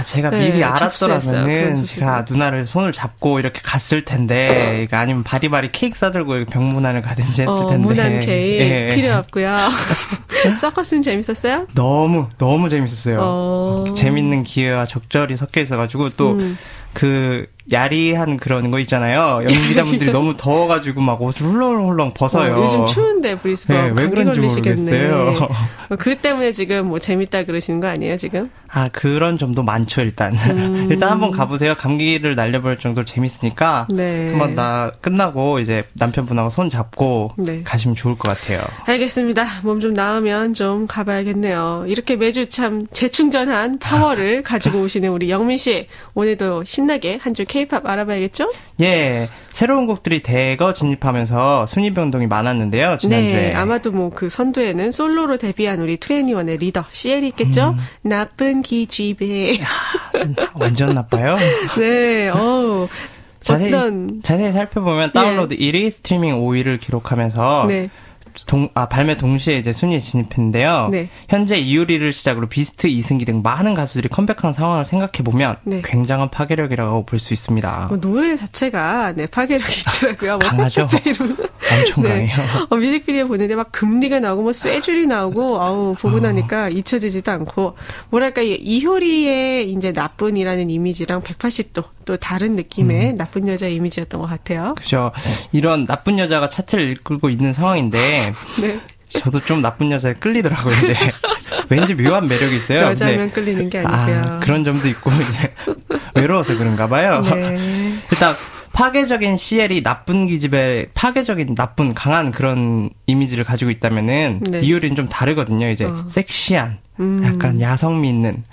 제가 미리 알았더라면은 제가 누나를 손을 잡고 이렇게 갔을 텐데, 아니면 바리바리 케이크 싸들고 병문안을 가든지 했을 텐데. 문안 케이크 필요 없고요. 서커스는 재밌었어요? 너무 재밌었어요. 재밌는 기회와 적절히 섞여 있어가지고 또 그 야리한 그런 거 있잖아요. 연기자분들이 너무 더워가지고 막 옷을 훌렁훌렁 벗어요. 요즘 추운데 브리스번 왜 그런지 모르겠어요. 그 때문에 지금 뭐 재밌다 그러시는 거 아니에요 지금? 그런 점도 많죠 일단. 일단 한번 가보세요. 감기를 날려버릴 정도로 재밌으니까 한번 다 끝나고 이제 남편분하고 손 잡고 가시면 좋을 것 같아요. 알겠습니다. 몸 좀 나으면 좀 가봐야겠네요. 이렇게 매주 참 재충전한 파워를 가지고 오시는 우리 영민 씨, 오늘도 신나게 한 줄 K-팝 알아봐야겠죠? 예, 새로운 곡들이 대거 진입하면서 순위 변동이 많았는데요, 지난주에. 네, 아마도 뭐 그 선두에는 솔로로 데뷔한 우리 2NE1의 리더 CL이 있겠죠? 나쁜 기집애. 완전 나빠요? 네, 자세히 살펴보면 다운로드 1위, 스트리밍 5위를 기록하면서 발매 동시에 이제 순위에 진입했는데요. 현재 이효리를 시작으로 비스트, 이승기 등 많은 가수들이 컴백한 상황을 생각해보면 굉장한 파괴력이라고 볼 수 있습니다. 노래 자체가 파괴력이 있더라고요. 강하죠? 엄청 강해요. 뮤직비디오 보는데 막 금리가 나오고 뭐 쇠줄이 나오고 보고 나니까 잊혀지지도 않고 뭐랄까 이효리의 이제 나쁜이라는 이미지랑 180도 또 다른 느낌의 나쁜 여자 이미지였던 것 같아요. 그죠. 이런 나쁜 여자가 차트를 이끌고 있는 상황인데 저도 좀 나쁜 여자에 끌리더라고요. 이제 왠지 묘한 매력이 있어요. 여자면 끌리는 게 아니고요. 그런 점도 있고 이제 외로워서 그런가 봐요. 일단 파괴적인 CL이 나쁜 기집애, 파괴적인 나쁜 강한 그런 이미지를 가지고 있다면은 이효리는 좀 다르거든요. 이제 섹시한 약간 야성미 있는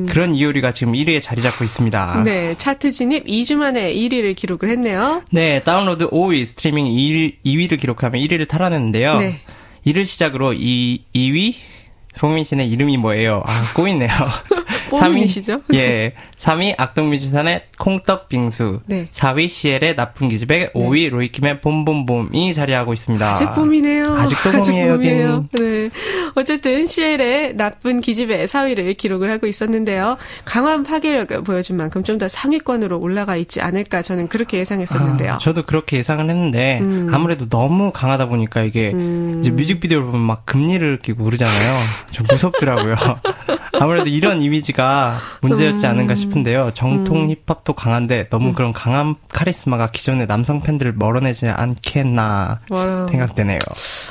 그런 이효리가 지금 1위에 자리 잡고 있습니다. 네, 차트 진입 2주 만에 1위를 기록을 했네요. 네, 다운로드 5위, 스트리밍 2위를 기록하며 1위를 탈환했는데요. 이를 시작으로 2위? 송민 씨는 이름이 뭐예요? 꼬이네요. 3위시죠? 예. 3위 악동뮤지션의 콩떡빙수. 4위 CL의 나쁜 기집애. 5위 로이킴의 봄봄봄이 자리하고 있습니다. 아직 봄이네요. 아직도 봄이에요. 네. 어쨌든 CL의 나쁜 기집애 4위를 기록을 하고 있었는데요. 강한 파괴력을 보여준 만큼 좀 더 상위권으로 올라가 있지 않을까 저는 그렇게 예상했었는데요. 저도 그렇게 예상을 했는데 아무래도 너무 강하다 보니까 이게 이제 뮤직비디오를 보면 막 금리를 끼고 그러잖아요. 좀 무섭더라고요. 아무래도 이런 이미지가 문제였지 않은가 싶은데요. 정통 힙합도 강한데 너무 그런 강한 카리스마가 기존의 남성 팬들을 멀어내지 않겠나 생각되네요.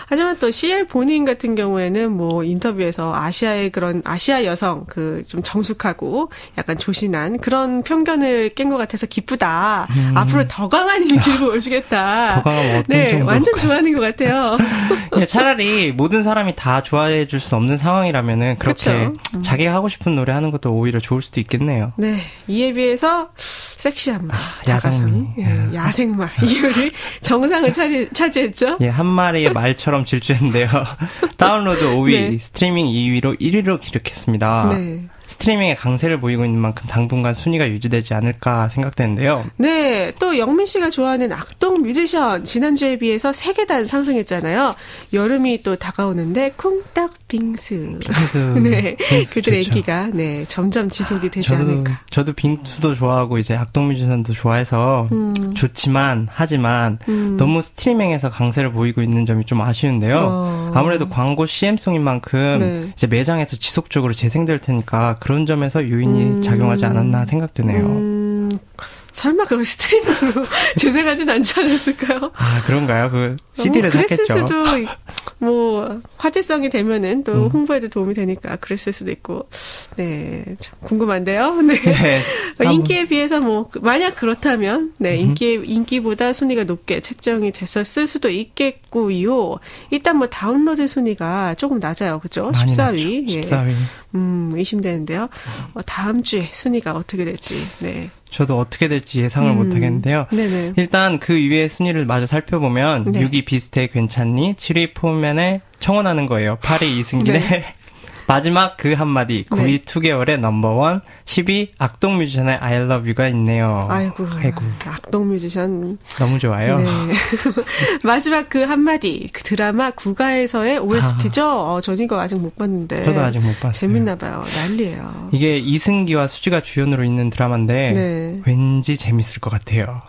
하지만 또 CL 본인 같은 경우에는 뭐 인터뷰에서 아시아의 그런 아시아 여성 그 좀 정숙하고 약간 조신한 그런 편견을 깬 것 같아서 기쁘다. 앞으로 더 강한 이미지를 보여주겠다. 더 강하면 어떤 정도? 완전 좋아하는 것 같아요. 차라리 모든 사람이 다 좋아해 줄 수 없는 상황이라면은 그렇게 자기가 하고 싶은 노래 하는 것도 오히려 좋을 수도 있겠네요. 네, 이에 비해서 섹시한 말, 야생미, 야생말 이유를 정상을 차지했죠. 예, 한 마리의 말처럼 질주했는데요. 다운로드 5위, 스트리밍 2위로 1위로 기록했습니다. 스트리밍에 강세를 보이고 있는 만큼 당분간 순위가 유지되지 않을까 생각되는데요. 네, 또 영민 씨가 좋아하는 악동 뮤지션 지난주에 비해서 3계단 상승했잖아요. 여름이 또 다가오는데 콩떡빙수. 네, 그들의 인기가 점점 지속이 되지 않을까. 저도 빙수도 좋아하고 이제 악동 뮤지션도 좋아해서 좋지만 하지만 너무 스트리밍에서 강세를 보이고 있는 점이 좀 아쉬운데요. 아무래도 광고 CM송인 만큼 이제 매장에서 지속적으로 재생될 테니까 그런 점에서 요인이 작용하지 않았나 생각되네요. 설마 그걸 스트리밍으로 재생하진 않지 않았을까요? 그런가요? 그 CD를 샀겠죠. 그랬을 수도 뭐 화제성이 되면은 또 홍보에도 도움이 되니까 그랬을 수도 있고. 네, 참 궁금한데요. 네. 네. 인기에 비해서 뭐 만약 그렇다면 네, 인기보다 순위가 높게 책정이 됐었을 수도 있겠고요. 일단 뭐 다운로드 순위가 조금 낮아요. 그죠? 14위. 14위. 의심되는데요. 다음 주에 순위가 어떻게 될지. 네. 저도 어떻게 될지 예상을 못 하겠는데요. 네네. 일단 그 위의 순위를 마저 살펴보면 네. 6위 비슷해 괜찮니? 7위 포맨에 청혼하는 거예요. 8위 이승기네. 네. 마지막 그 한마디 9위 네. 2개월의 넘버원 10위 악동 뮤지션의 I love you가 있네요. 아이고. 악동 뮤지션. 너무 좋아요. 네. 마지막 그 한마디 그 드라마 국가에서의 OST죠. 전 이거 아직 못 봤는데. 저도 아직 못 봤어요. 재밌나 봐요. 난리예요. 이게 이승기와 수지가 주연으로 있는 드라마인데 네. 왠지 재밌을 것 같아요.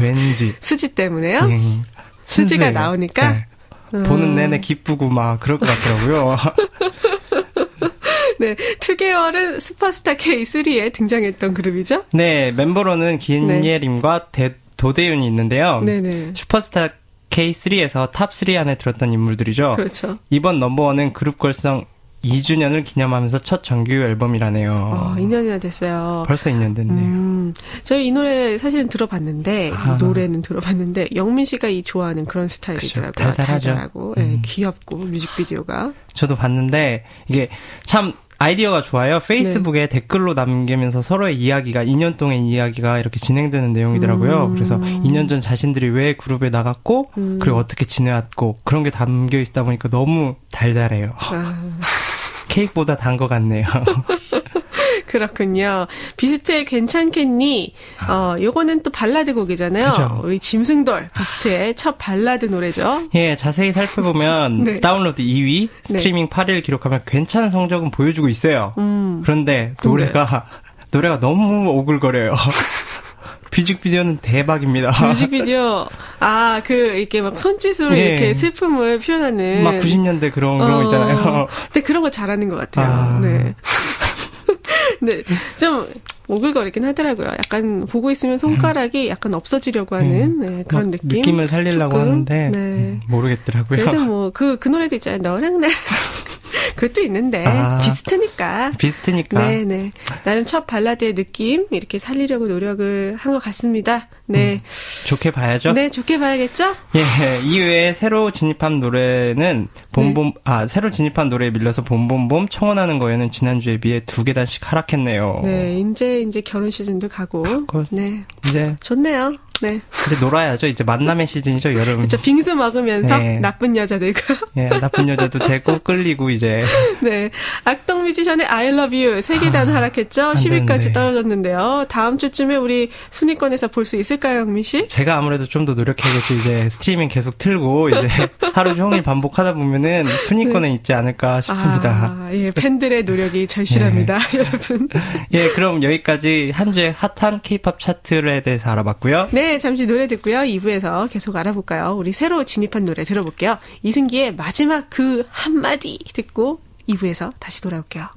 왠지. 수지 때문에요? 순수해요. 수지가 나오니까? 네. 보는 내내 기쁘고 막 그럴 것 같더라고요. 네, 2개월은 슈퍼스타 K3에 등장했던 그룹이죠? 네, 멤버로는 김예림과 도대윤이 있는데요. 네네. 슈퍼스타 K3에서 탑3 안에 들었던 인물들이죠. 그렇죠. 이번 넘버원은 그룹 결성 2주년을 기념하면서 첫 정규 앨범이라네요. 2년이나 됐어요. 벌써 2년 됐네요. 저희 이 노래 사실은 들어봤는데, 이 노래는 들어봤는데, 영민 씨가 이 좋아하는 그런 스타일이더라고요. 달달하고, 네, 귀엽고, 뮤직비디오가. 저도 봤는데, 이게 참 아이디어가 좋아요. 페이스북에 네. 댓글로 남기면서 서로의 이야기가, 2년 동안 이야기가 이렇게 진행되는 내용이더라고요. 그래서 2년 전 자신들이 왜 그룹에 나갔고, 그리고 어떻게 지내왔고, 그런 게 담겨 있다 보니까 너무 달달해요. 케이크보다 단 것 같네요. 그렇군요. 비스트의 괜찮겠니? 요거는 또 발라드 곡이잖아요. 그죠. 우리 짐승돌 비스트의 첫 발라드 노래죠. 예, 자세히 살펴보면 네. 다운로드 2위, 스트리밍 8위를 기록하면 괜찮은 성적은 보여주고 있어요. 그런데 노래가 너무 오글거려요. 뮤직비디오는 대박입니다. 뮤직비디오, 이렇게 막 손짓으로 예. 이렇게 슬픔을 표현하는. 막 90년대 그런 거 있잖아요. 근데 그런 거 잘하는 것 같아요. 네. 네, 좀 오글거리긴 하더라고요. 약간 보고 있으면 손가락이 약간 없어지려고 하는 네, 그런 느낌. 느낌을 살리려고 조금. 하는데 네. 모르겠더라고요. 그래도 뭐 그 노래도 있잖아요. 너랑 나랑. 그것도 있는데 비슷하니까. 네네. 나름 첫 발라드의 느낌 이렇게 살리려고 노력을 한 것 같습니다. 네. 좋게 봐야죠. 네, 좋게 봐야겠죠. 예. 이외에 새로 진입한 노래는 새로 진입한 노래에 밀려서 봄봄봄 청혼하는 거에는 지난주에 비해 2계단씩 하락했네요. 네, 이제 결혼 시즌도 가고. 네. 이제 좋네요. 네. 이제 놀아야죠. 이제 만남의 시즌이죠, 여름. 그렇죠. 빙수 먹으면서 네. 나쁜 여자들과. 예, 나쁜 여자도 되고 끌리고 이제. 네. 악동 뮤지션의 I love you 3계단 하락했죠. 10위까지 떨어졌는데요. 다음 주쯤에 우리 순위권에서 볼 수 있을까요, 영민 씨? 제가 아무래도 좀 더 노력해야겠죠. 이제 스트리밍 계속 틀고 이제 하루 종일 반복하다 보면은 순위권에 있지 않을까 싶습니다. 예, 팬들의 노력이 절실합니다, 여러분. 예, 그럼 여기까지 한 주의 핫한 K-pop 차트에 대해서 알아봤고요. 네, 잠시 노래 듣고요. 2부에서 계속 알아볼까요? 우리 새로 진입한 노래 들어볼게요. 이승기의 마지막 그 한마디 듣고 2부에서 다시 돌아올게요.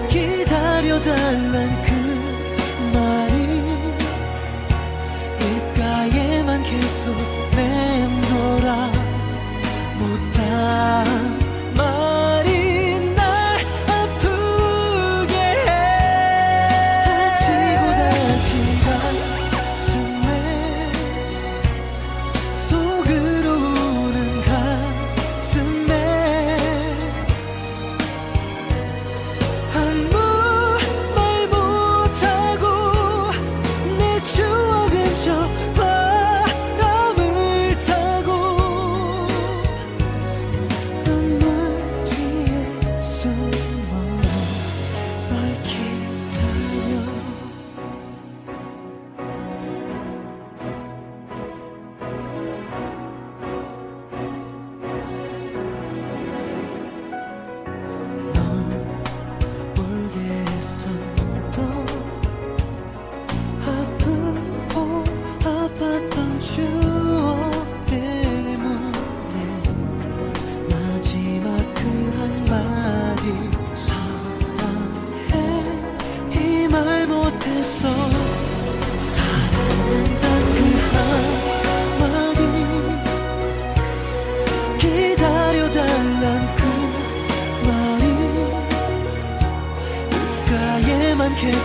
기다려달란 그 말이 입가에만 계속 맴돌아 못한 말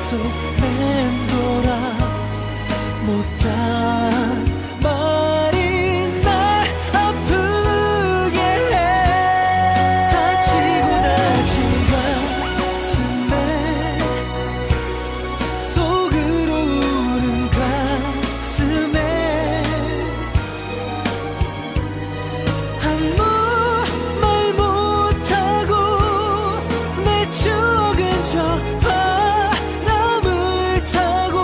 계속 맴돌아 못한 말이 날 아프게 해 다치고 다친 가슴에 속으로 우는 가슴에 아무 말 못하고 내 추억은 저 바람을 타고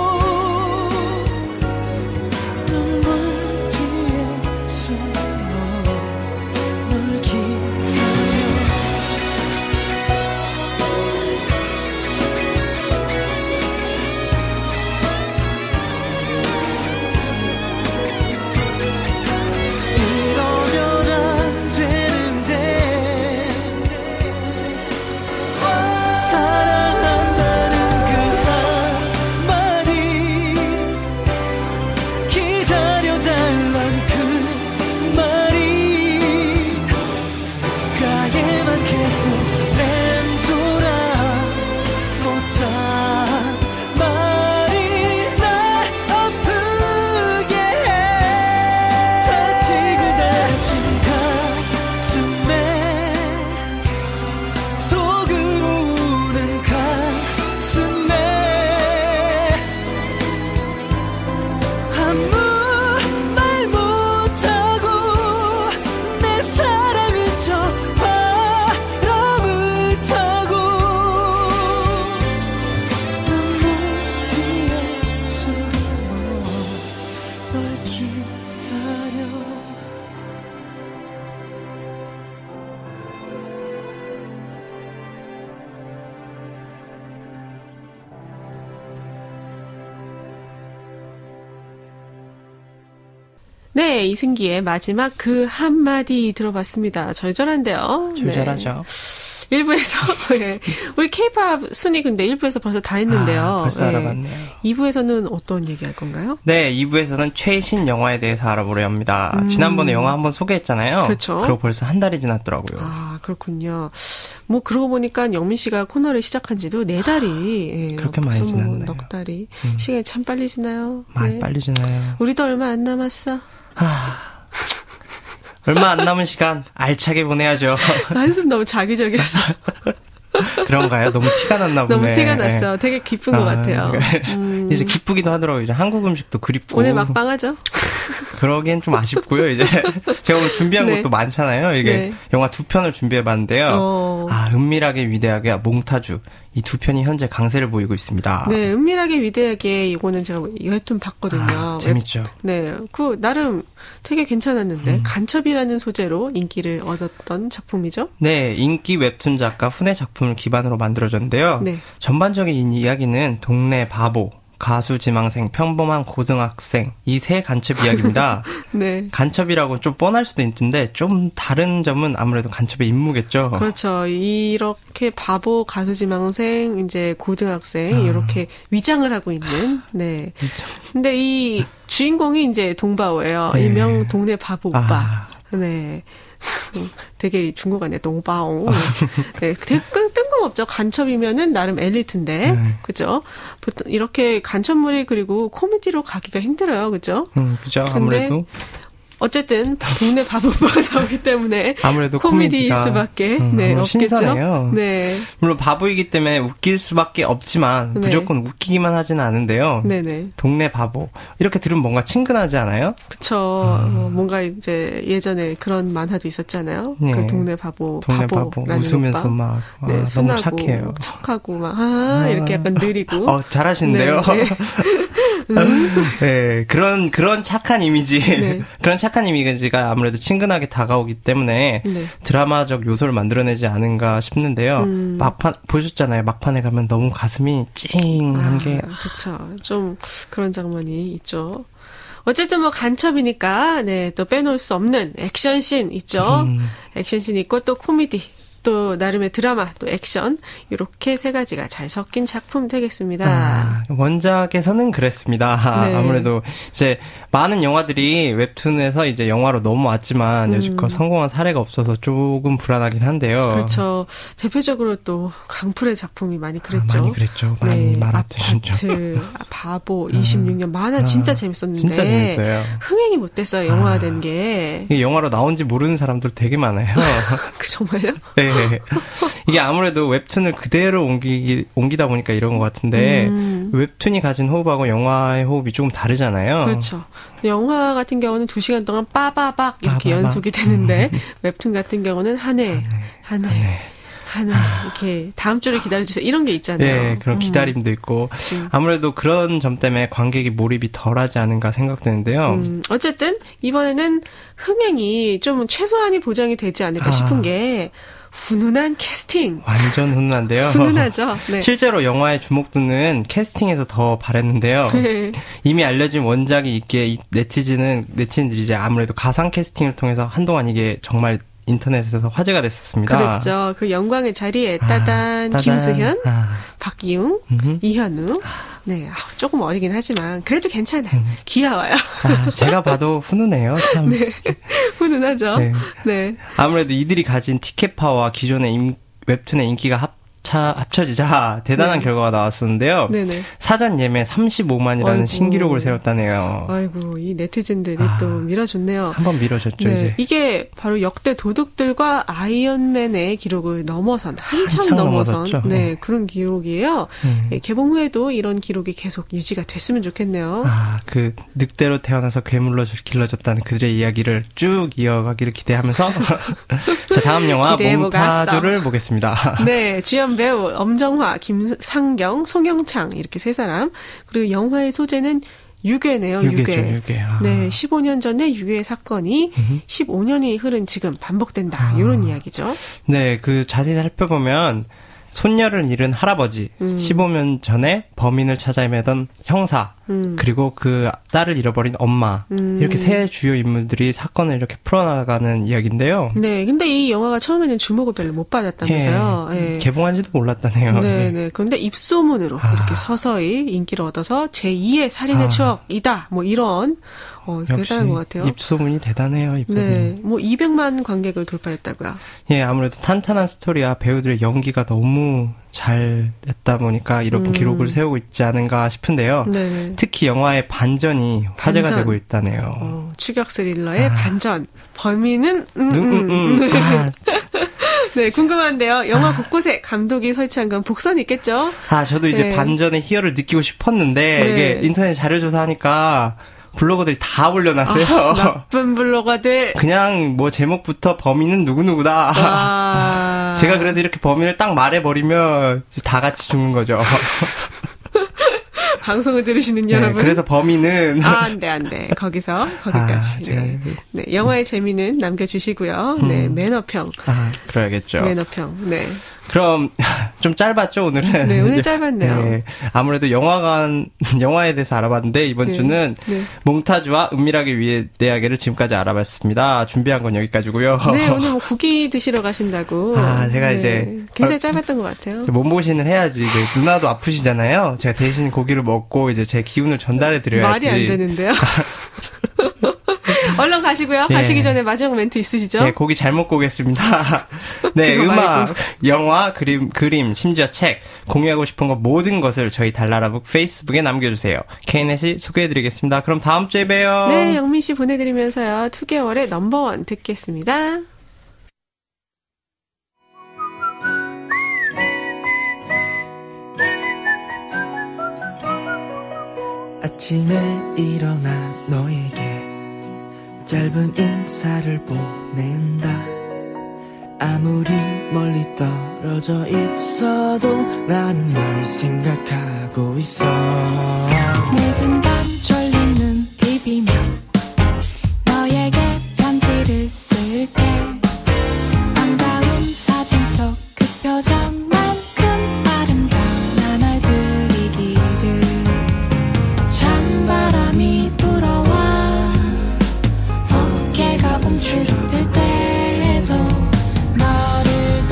눈물 뒤에 숨어 널 기다려 이러면 안 되는데 사랑한다는 그 한마디 기다려달란 그 말이 가에만 계속 맴돌아 못한 말이 날 아프게 해 다치고 다친 가슴에 속으로 우는 가슴에 아무 말 못하고 내 사랑은 저 바람을 타고 눈물 뒤에 숨어 널 기다려 네, 이승기의 마지막 그 한마디 들어봤습니다. 절절한데요. 절절하죠. 네. 1부에서 네. 우리 K-팝 순위 근데 1부에서 벌써 다 했는데요. 벌써 네. 알아봤네요. 2부에서는 어떤 얘기할 건가요? 네, 2부에서는 최신 영화에 대해서 알아보려 합니다. 지난번에 영화 한번 소개했잖아요. 그렇죠. 그리고 벌써 한 달이 지났더라고요. 아, 그렇군요. 뭐 그러고 보니까 영민 씨가 코너를 시작한 지도 4달이 예, 그렇게 많이 벌써 뭐 지났네요. 넉 달이 시간이 참 빨리 지나요. 많이 네. 빨리 지나요. 우리도 얼마 안 남았어. 얼마 안 남은 시간 알차게 보내야죠. 한숨 너무 자기적이었어. 그런가요? 너무 티가 났나 보네. 너무 티가 났어. 되게 기쁜 것 같아요. 이제 기쁘기도 하더라고요. 이제 한국 음식도 그립고. 오늘 막방하죠? 그러기엔 좀 아쉽고요. 이제 제가 오늘 준비한 네. 것도 많잖아요. 이게 네. 영화 2편을 준비해봤는데요. 은밀하게 위대하게 몽타주. 이 2편이 현재 강세를 보이고 있습니다. 네, 은밀하게 위대하게 이거는 제가 웹툰 봤거든요. 재밌죠. 네, 그 나름 되게 괜찮았는데 간첩이라는 소재로 인기를 얻었던 작품이죠. 네, 인기 웹툰 작가 훈의 작품을 기반으로 만들어졌는데요. 네. 전반적인 이야기는 동네 바보, 가수 지망생, 평범한 고등학생 이 세 간첩 이야기입니다. 네. 간첩이라고 좀 뻔할 수도 있는데 좀 다른 점은 아무래도 간첩의 임무겠죠. 그렇죠. 이렇게 바보, 가수 지망생, 이제 고등학생 이렇게 위장을 하고 있는. 네. 근데 이 주인공이 이제 동바오예요. 네. 일명 동네 바보 오빠. 네. 되게 중국어네, 동바오. 네, 되게 뜬금없죠. 간첩이면은 나름 엘리트인데, 그죠? 보통 이렇게 간첩물이 그리고 코미디로 가기가 힘들어요, 그죠? 그죠. 아무래도. 어쨌든 동네 바보바가 나오기 때문에 아무래도 코미디일 수밖에 네, 없겠죠. 신선해요. 네. 물론 바보이기 때문에 웃길 수밖에 없지만 네. 무조건 웃기기만 하지는 않은데요. 네네. 동네 바보 이렇게 들으면 뭔가 친근하지 않아요? 그쵸. 뭔가 이제 예전에 그런 만화도 있었잖아요. 네. 그 동네 바보, 동네 바보 바보라는 웃으면서 오빠. 막 네, 너무 순하고 착해요. 척하고 막 이렇게 약간 느리고. 잘하시는데요. 네, 네. 네, 그런 착한 이미지, 네. 그런 착한 이미지가 아무래도 친근하게 다가오기 때문에 네. 드라마적 요소를 만들어내지 않은가 싶는데요. 막판 보셨잖아요. 막판에 가면 너무 가슴이 찡한 게. 그렇죠. 좀 그런 장면이 있죠. 어쨌든 뭐 간첩이니까 네, 또 빼놓을 수 없는 액션씬 있죠. 액션씬 있고 또 코미디. 또 나름의 드라마, 또 액션 이렇게 세 가지가 잘 섞인 작품 되겠습니다. 원작에서는 그랬습니다. 네. 아무래도 이제 많은 영화들이 웹툰에서 이제 영화로 넘어왔지만 여지껏 성공한 사례가 없어서 조금 불안하긴 한데요. 그렇죠. 대표적으로 또 강풀의 작품이 많이 그랬죠. 많이 그랬죠. 많이 말았죠. 아파트, 바보, 26년 만화 진짜 재밌었는데 진짜 재밌어요. 흥행이 못 됐어요. 영화화된 게. 이게 영화로 나온지 모르는 사람들 되게 많아요. 정말요? 네. 이게 아무래도 웹툰을 그대로 옮기다 보니까 이런 것 같은데 웹툰이 가진 호흡하고 영화의 호흡이 조금 다르잖아요. 그렇죠. 영화 같은 경우는 2시간 동안 빠바박 이렇게 연속이 되는데 웹툰 같은 경우는 한 해 이렇게 다음 주를 기다려주세요. 이런 게 있잖아요. 네, 그런 기다림도 있고 아무래도 그런 점 때문에 관객이 몰입이 덜하지 않은가 생각되는데요. 어쨌든 이번에는 흥행이 좀 최소한이 보장이 되지 않을까 싶은 게 훈훈한 캐스팅. 완전 훈훈한데요. 훈훈하죠. 네. 실제로 영화의 주목도는 캐스팅에서 더 바랬는데요. 네. 이미 알려진 원작이 있기에 네티즌들이 이제 아무래도 가상 캐스팅을 통해서 한동안 이게 정말 인터넷에서 화제가 됐었습니다. 그랬죠. 그 영광의 자리에 따단 김수현, 박기웅, 이현우. 네, 조금 어리긴 하지만 그래도 괜찮아요. 귀여워요. 제가 봐도 훈훈해요. 참. 네, 훈훈하죠. 네. 네. 아무래도 이들이 가진 티켓 파워와 기존의 웹툰의 인기가 합쳐지자 대단한 결과가 나왔었는데요. 네네. 사전 예매 35만이라는 아이고. 신기록을 세웠다네요. 아이고, 이 네티즌들이 또 밀어줬네요. 한번 밀어줬죠, 네. 이제. 이게 바로 역대 도둑들과 아이언맨의 기록을 넘어선, 한참 넘어선 네, 그런 기록이에요. 네, 개봉 후에도 이런 기록이 계속 유지가 됐으면 좋겠네요. 그 늑대로 태어나서 괴물로 길러졌다는 그들의 이야기를 쭉 이어가기를 기대하면서 자, 다음 영화 몽타주를 보겠습니다. 네, 주연 배우 엄정화, 김상경, 송영창 이렇게 세 사람. 그리고 영화의 소재는 유괴네요. 유괴. 네, 15년 전에 유괴 사건이 15년이 흐른 지금 반복된다. 이런 이야기죠. 네, 그 자세히 살펴보면 손녀를 잃은 할아버지, 15년 전에 범인을 찾아 헤매던 형사, 그리고 그 딸을 잃어버린 엄마, 이렇게 세 주요 인물들이 사건을 이렇게 풀어나가는 이야기인데요. 네, 근데 이 영화가 처음에는 주목을 별로 못 받았다면서요. 네, 개봉한지도 몰랐다네요. 네. 그런데 입소문으로 이렇게 서서히 인기를 얻어서 제2의 살인의 추억이다. 뭐 이런 대단한 것 같아요. 입소문이 대단해요. 입소문이. 네, 뭐 200만 관객을 돌파했다고요. 예, 아무래도 탄탄한 스토리와 배우들의 연기가 너무 잘 됐다 보니까 이런 기록을 세우고 있지 않은가 싶은데요. 네네. 특히 영화의 반전이 화제가 되고 있다네요. 추격 스릴러의 반전. 범인은 네, 궁금한데요. 영화 곳곳에 감독이 설치한 건 복선이 있겠죠? 저도 이제 반전의 희열을 느끼고 싶었는데 이게 인터넷 자료 조사하니까 블로거들이 다 올려놨어요. 나쁜 블로거들. 그냥 뭐 제목부터 범인은 누구누구다. 제가 그래도 이렇게 범인을 딱 말해버리면 다 같이 죽는 거죠. 방송을 들으시는 여러분. 그래서 범인은. 안 돼. 거기까지. 네, 영화의 재미는 남겨주시고요. 네, 매너평. 그래야겠죠. 매너평. 네. 그럼 좀 짧았죠 오늘은. 네, 오늘 짧았네요. 네, 아무래도 영화에 대해서 알아봤는데 이번 주는 몽타주와 은밀하게 위의 내 이야기를 지금까지 알아봤습니다. 준비한 건 여기까지고요. 네, 오늘 뭐 고기 드시러 가신다고. 제가 이제 굉장히 짧았던 것 같아요. 몸보신을 해야지. 누나도 아프시잖아요. 제가 대신 고기를 먹고 이제 제 기운을 전달해 드려야지. 말이 안 되는데요. 얼른 가시고요. 가시기 전에 마지막 멘트 있으시죠? 네, 고기 잘 먹고 오겠습니다. 네, 음악, 영화, 그림, 심지어 책, 공유하고 싶은 거 모든 것을 저희 달나라북 페이스북에 남겨주세요. KNS이 소개해드리겠습니다. 그럼 다음 주에 봬요. 네, 영민 씨 보내드리면서요. 2개월의 넘버원 듣겠습니다. 아침에 일어나 너에게 짧은 인사를 보낸다. 아무리 멀리 떨어져 있어도 나는 널 생각하고 있어. 늦은 밤 졸린 눈 비비며 너에게 편지를 쓸게. 아름다운 사진 속 그 표정만큼 아름다운 날 그리기를. 찬바람이 불어와 어깨가 움츠러들 때에도 너를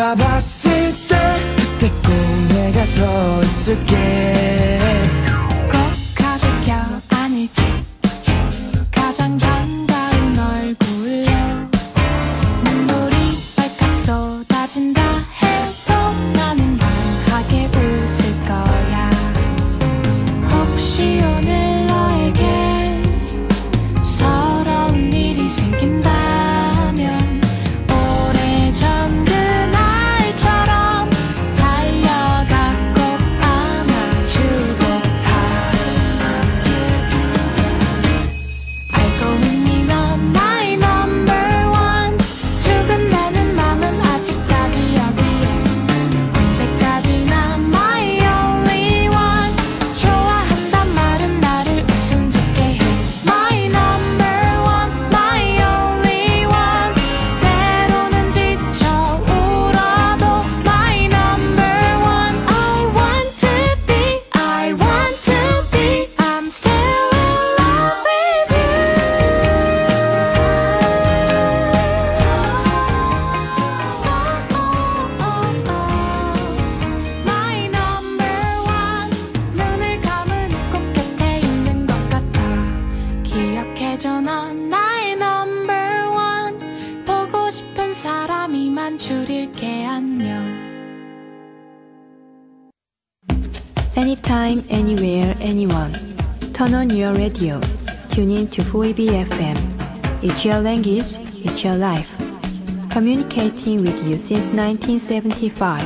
다 봤을 때 그때 꼭 내가 서 있을게. 꼭 가족여 아닐게. 가장 반가운 얼굴로 눈물이 발칵 쏟아진다 해도 나는 강하게 웃을 거야. 혹시 오늘 너에게 서러운 일이 생긴다면 오래전 그날처럼 달려가 꼭 안아주고파. 알고 있니 넌 나의 number one. 두근대는 맘은 아직까지 여기에. 언제까지나 my only one. 좋아한단 말은 나를 웃음 짓게 해. My number one, my only one. 때로는 지쳐 울어도 my number one. I want to be, I want to be. I'm still in love with you. My number one. 눈을 감으면 꼭 곁에 있는 것 같아. 기억해줘 넌 나의 number one. 보고 싶은 사람이만 줄일게 안녕. Anytime, anywhere, anyone. Turn on your radio. Tune in to 4EB FM. It's your language, it's your life. Communicating with you since 1975.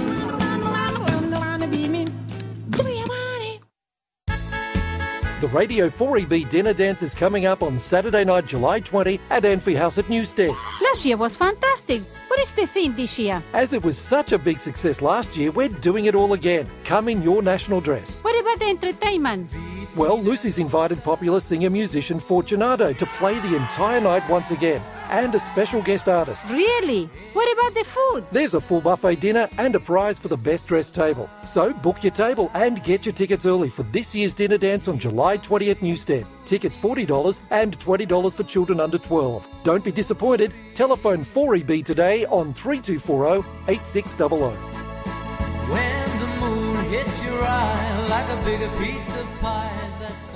The Radio 4EB Dinner Dance is coming up on Saturday night, July 20 at Amphi House at Newstead. Last year was fantastic. What is the theme this year? As it was such a big success last year, we're doing it all again. Come in your national dress. What about the entertainment? Well, Lucy's invited popular singer-musician Fortunato to play the entire night once again, and a special guest artist. Really? What about the food? There's a full buffet dinner and a prize for the best dressed table. So book your table and get your tickets early for this year's dinner dance on July 20 at Newstead. Tickets $40 and $20 for children under 12. Don't be disappointed. Telephone 4EB today on 3240 8600. When the moon hits your eye like a bigger pizza pie, that's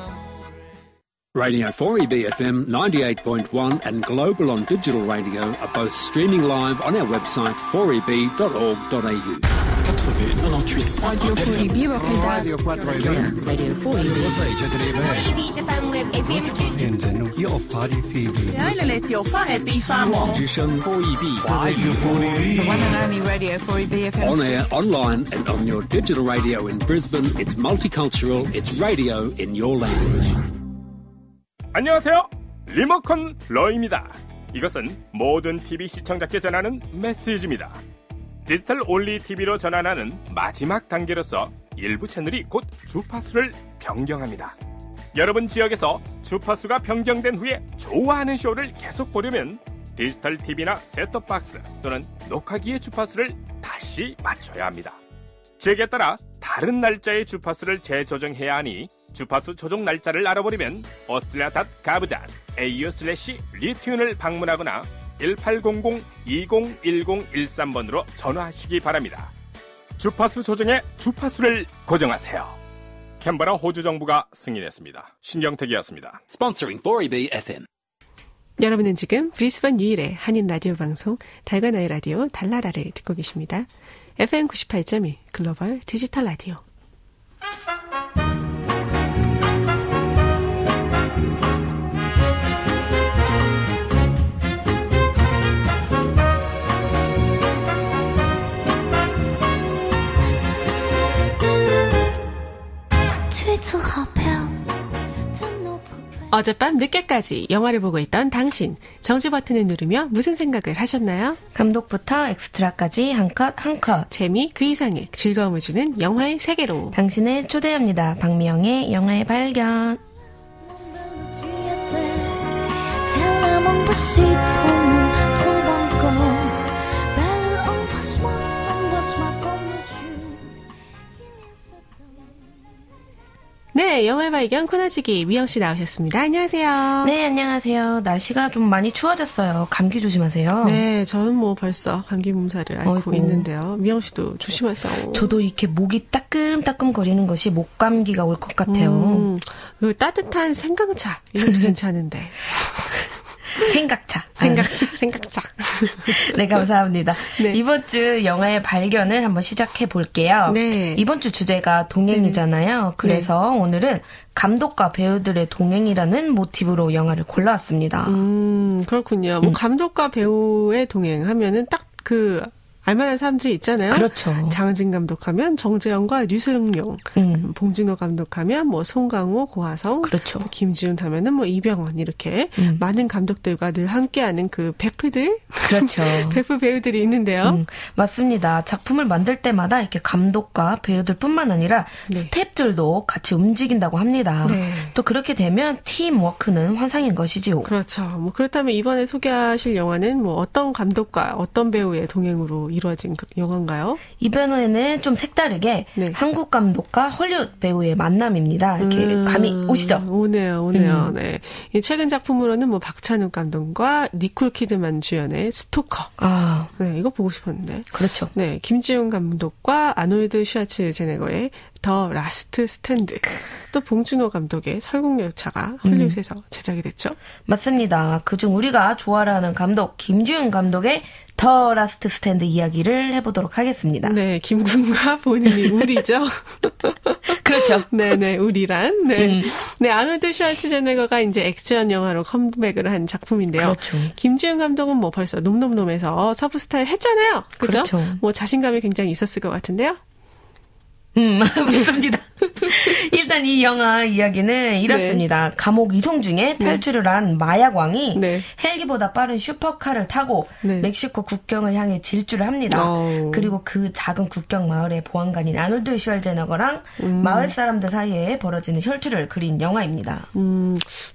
Radio 4EB FM 98.1 and Global on Digital Radio are both streaming live on our website 4eb.org.au. 4EB Radio 4EB Radio 4EB Japan Web FM 之声 4EB The one and only Radio 4EB FM On air, online and on your digital radio in Brisbane. It's multicultural. It's radio in your language. 안녕하세요. 리모컨 러입니다. 이것은 모든 TV 시청자께 전하는 메시지입니다. 디지털 온리 TV로 전환하는 마지막 단계로서 일부 채널이 곧 주파수를 변경합니다. 여러분 지역에서 주파수가 변경된 후에 좋아하는 쇼를 계속 보려면 디지털 TV나 셋톱박스 또는 녹화기의 주파수를 다시 맞춰야 합니다. 지역에 따라 다른 날짜의 주파수를 재조정해야 하니 주파수 조정 날짜를 알아보려면 australia.gov.au/리튠을 방문하거나 1800-2010-13번으로 전화하시기 바랍니다. 주파수 조정에 주파수를 고정하세요. 캔버라 호주 정부가 승인했습니다. 신경택이었습니다. Sponsoring 4EB FM. 여러분은 지금 브리스번 유일의 한인 라디오 방송 달과 나의 라디오 달나라를 듣고 계십니다. FM 98.1 글로벌 디지털 라디오. 어젯밤 늦게까지 영화를 보고 있던 당신, 정지 버튼을 누르며 무슨 생각을 하셨나요? 감독부터 엑스트라까지 한 컷 한 컷. 재미 그 이상의 즐거움을 주는 영화의 세계로 당신을 초대합니다. 박미영의 영화의 발견. 네, 네, 영화 발견 코너지기 미영 씨 나오셨습니다. 안녕하세요. 네, 안녕하세요. 날씨가 좀 많이 추워졌어요. 감기 조심하세요. 네, 저는 뭐 벌써 감기 몸살을 앓고 있는데요. 미영 씨도 조심하세요. 저도 이렇게 목이 따끔따끔 거리는 것이 목감기가 올 것 같아요. 그 따뜻한 생강차 이것도 괜찮은데. 생각차. 네, 감사합니다. 네. 이번 주 영화의 발견을 한번 시작해 볼게요. 네. 이번 주 주제가 동행이잖아요. 그래서 오늘은 감독과 배우들의 동행이라는 모티브로 영화를 골라왔습니다. 그렇군요. 뭐 감독과 배우의 동행하면은 딱 알만한 사람들이 있잖아요. 그렇죠. 장은진 감독하면 정재영과 류승룡, 봉준호 감독하면 뭐 송강호, 고하성, 그렇죠. 김지훈 하면은 뭐 이병헌 이렇게 많은 감독들과 늘 함께하는 그 베프들, 그렇죠. 베프 배우들이 있는데요. 맞습니다. 작품을 만들 때마다 이렇게 감독과 배우들뿐만 아니라 스태프들도 같이 움직인다고 합니다. 네. 또 그렇게 되면 팀 워크는 환상인 것이지요. 그렇죠. 뭐 그렇다면 이번에 소개하실 영화는 뭐 어떤 감독과 어떤 배우의 동행으로 이루어진 영화인가요? 이번에는 좀 색다르게 한국 감독과 헐리우드 배우의 만남입니다. 이렇게 감이 오시죠? 오네요. 네. 최근 작품으로는 뭐 박찬욱 감독과 니콜 키드만 주연의 스토커. 네, 이거 보고 싶었는데. 그렇죠. 네, 김지훈 감독과 아놀드 슈와츠제네거의 더 라스트 스탠드. 또 봉준호 감독의 설국열차가 헐리우드에서 제작이 됐죠. 맞습니다. 그중 우리가 좋아하는 감독 김지훈 감독의 더 라스트 스탠드 이야기를 해보도록 하겠습니다. 네, 김군과 본인이 우리죠. 그렇죠. 네네, 우리란. 네. 네, 아놀드 슈왈츠제네거가 이제 액션 영화로 컴백을 한 작품인데요. 그렇죠. 김지훈 감독은 뭐 벌써 놈놈놈에서 서브 스타일 했잖아요. 그죠? 그렇죠. 뭐 자신감이 굉장히 있었을 것 같은데요. 맞습니다. 일단 이 영화 이야기는 이렇습니다. 네. 감옥 이송 중에 탈출을 한 마약왕이 헬기보다 빠른 슈퍼카를 타고 멕시코 국경을 향해 질주를 합니다. 그리고 그 작은 국경 마을의 보안관인 아놀드 슈왈제네거랑 마을 사람들 사이에 벌어지는 혈투를 그린 영화입니다.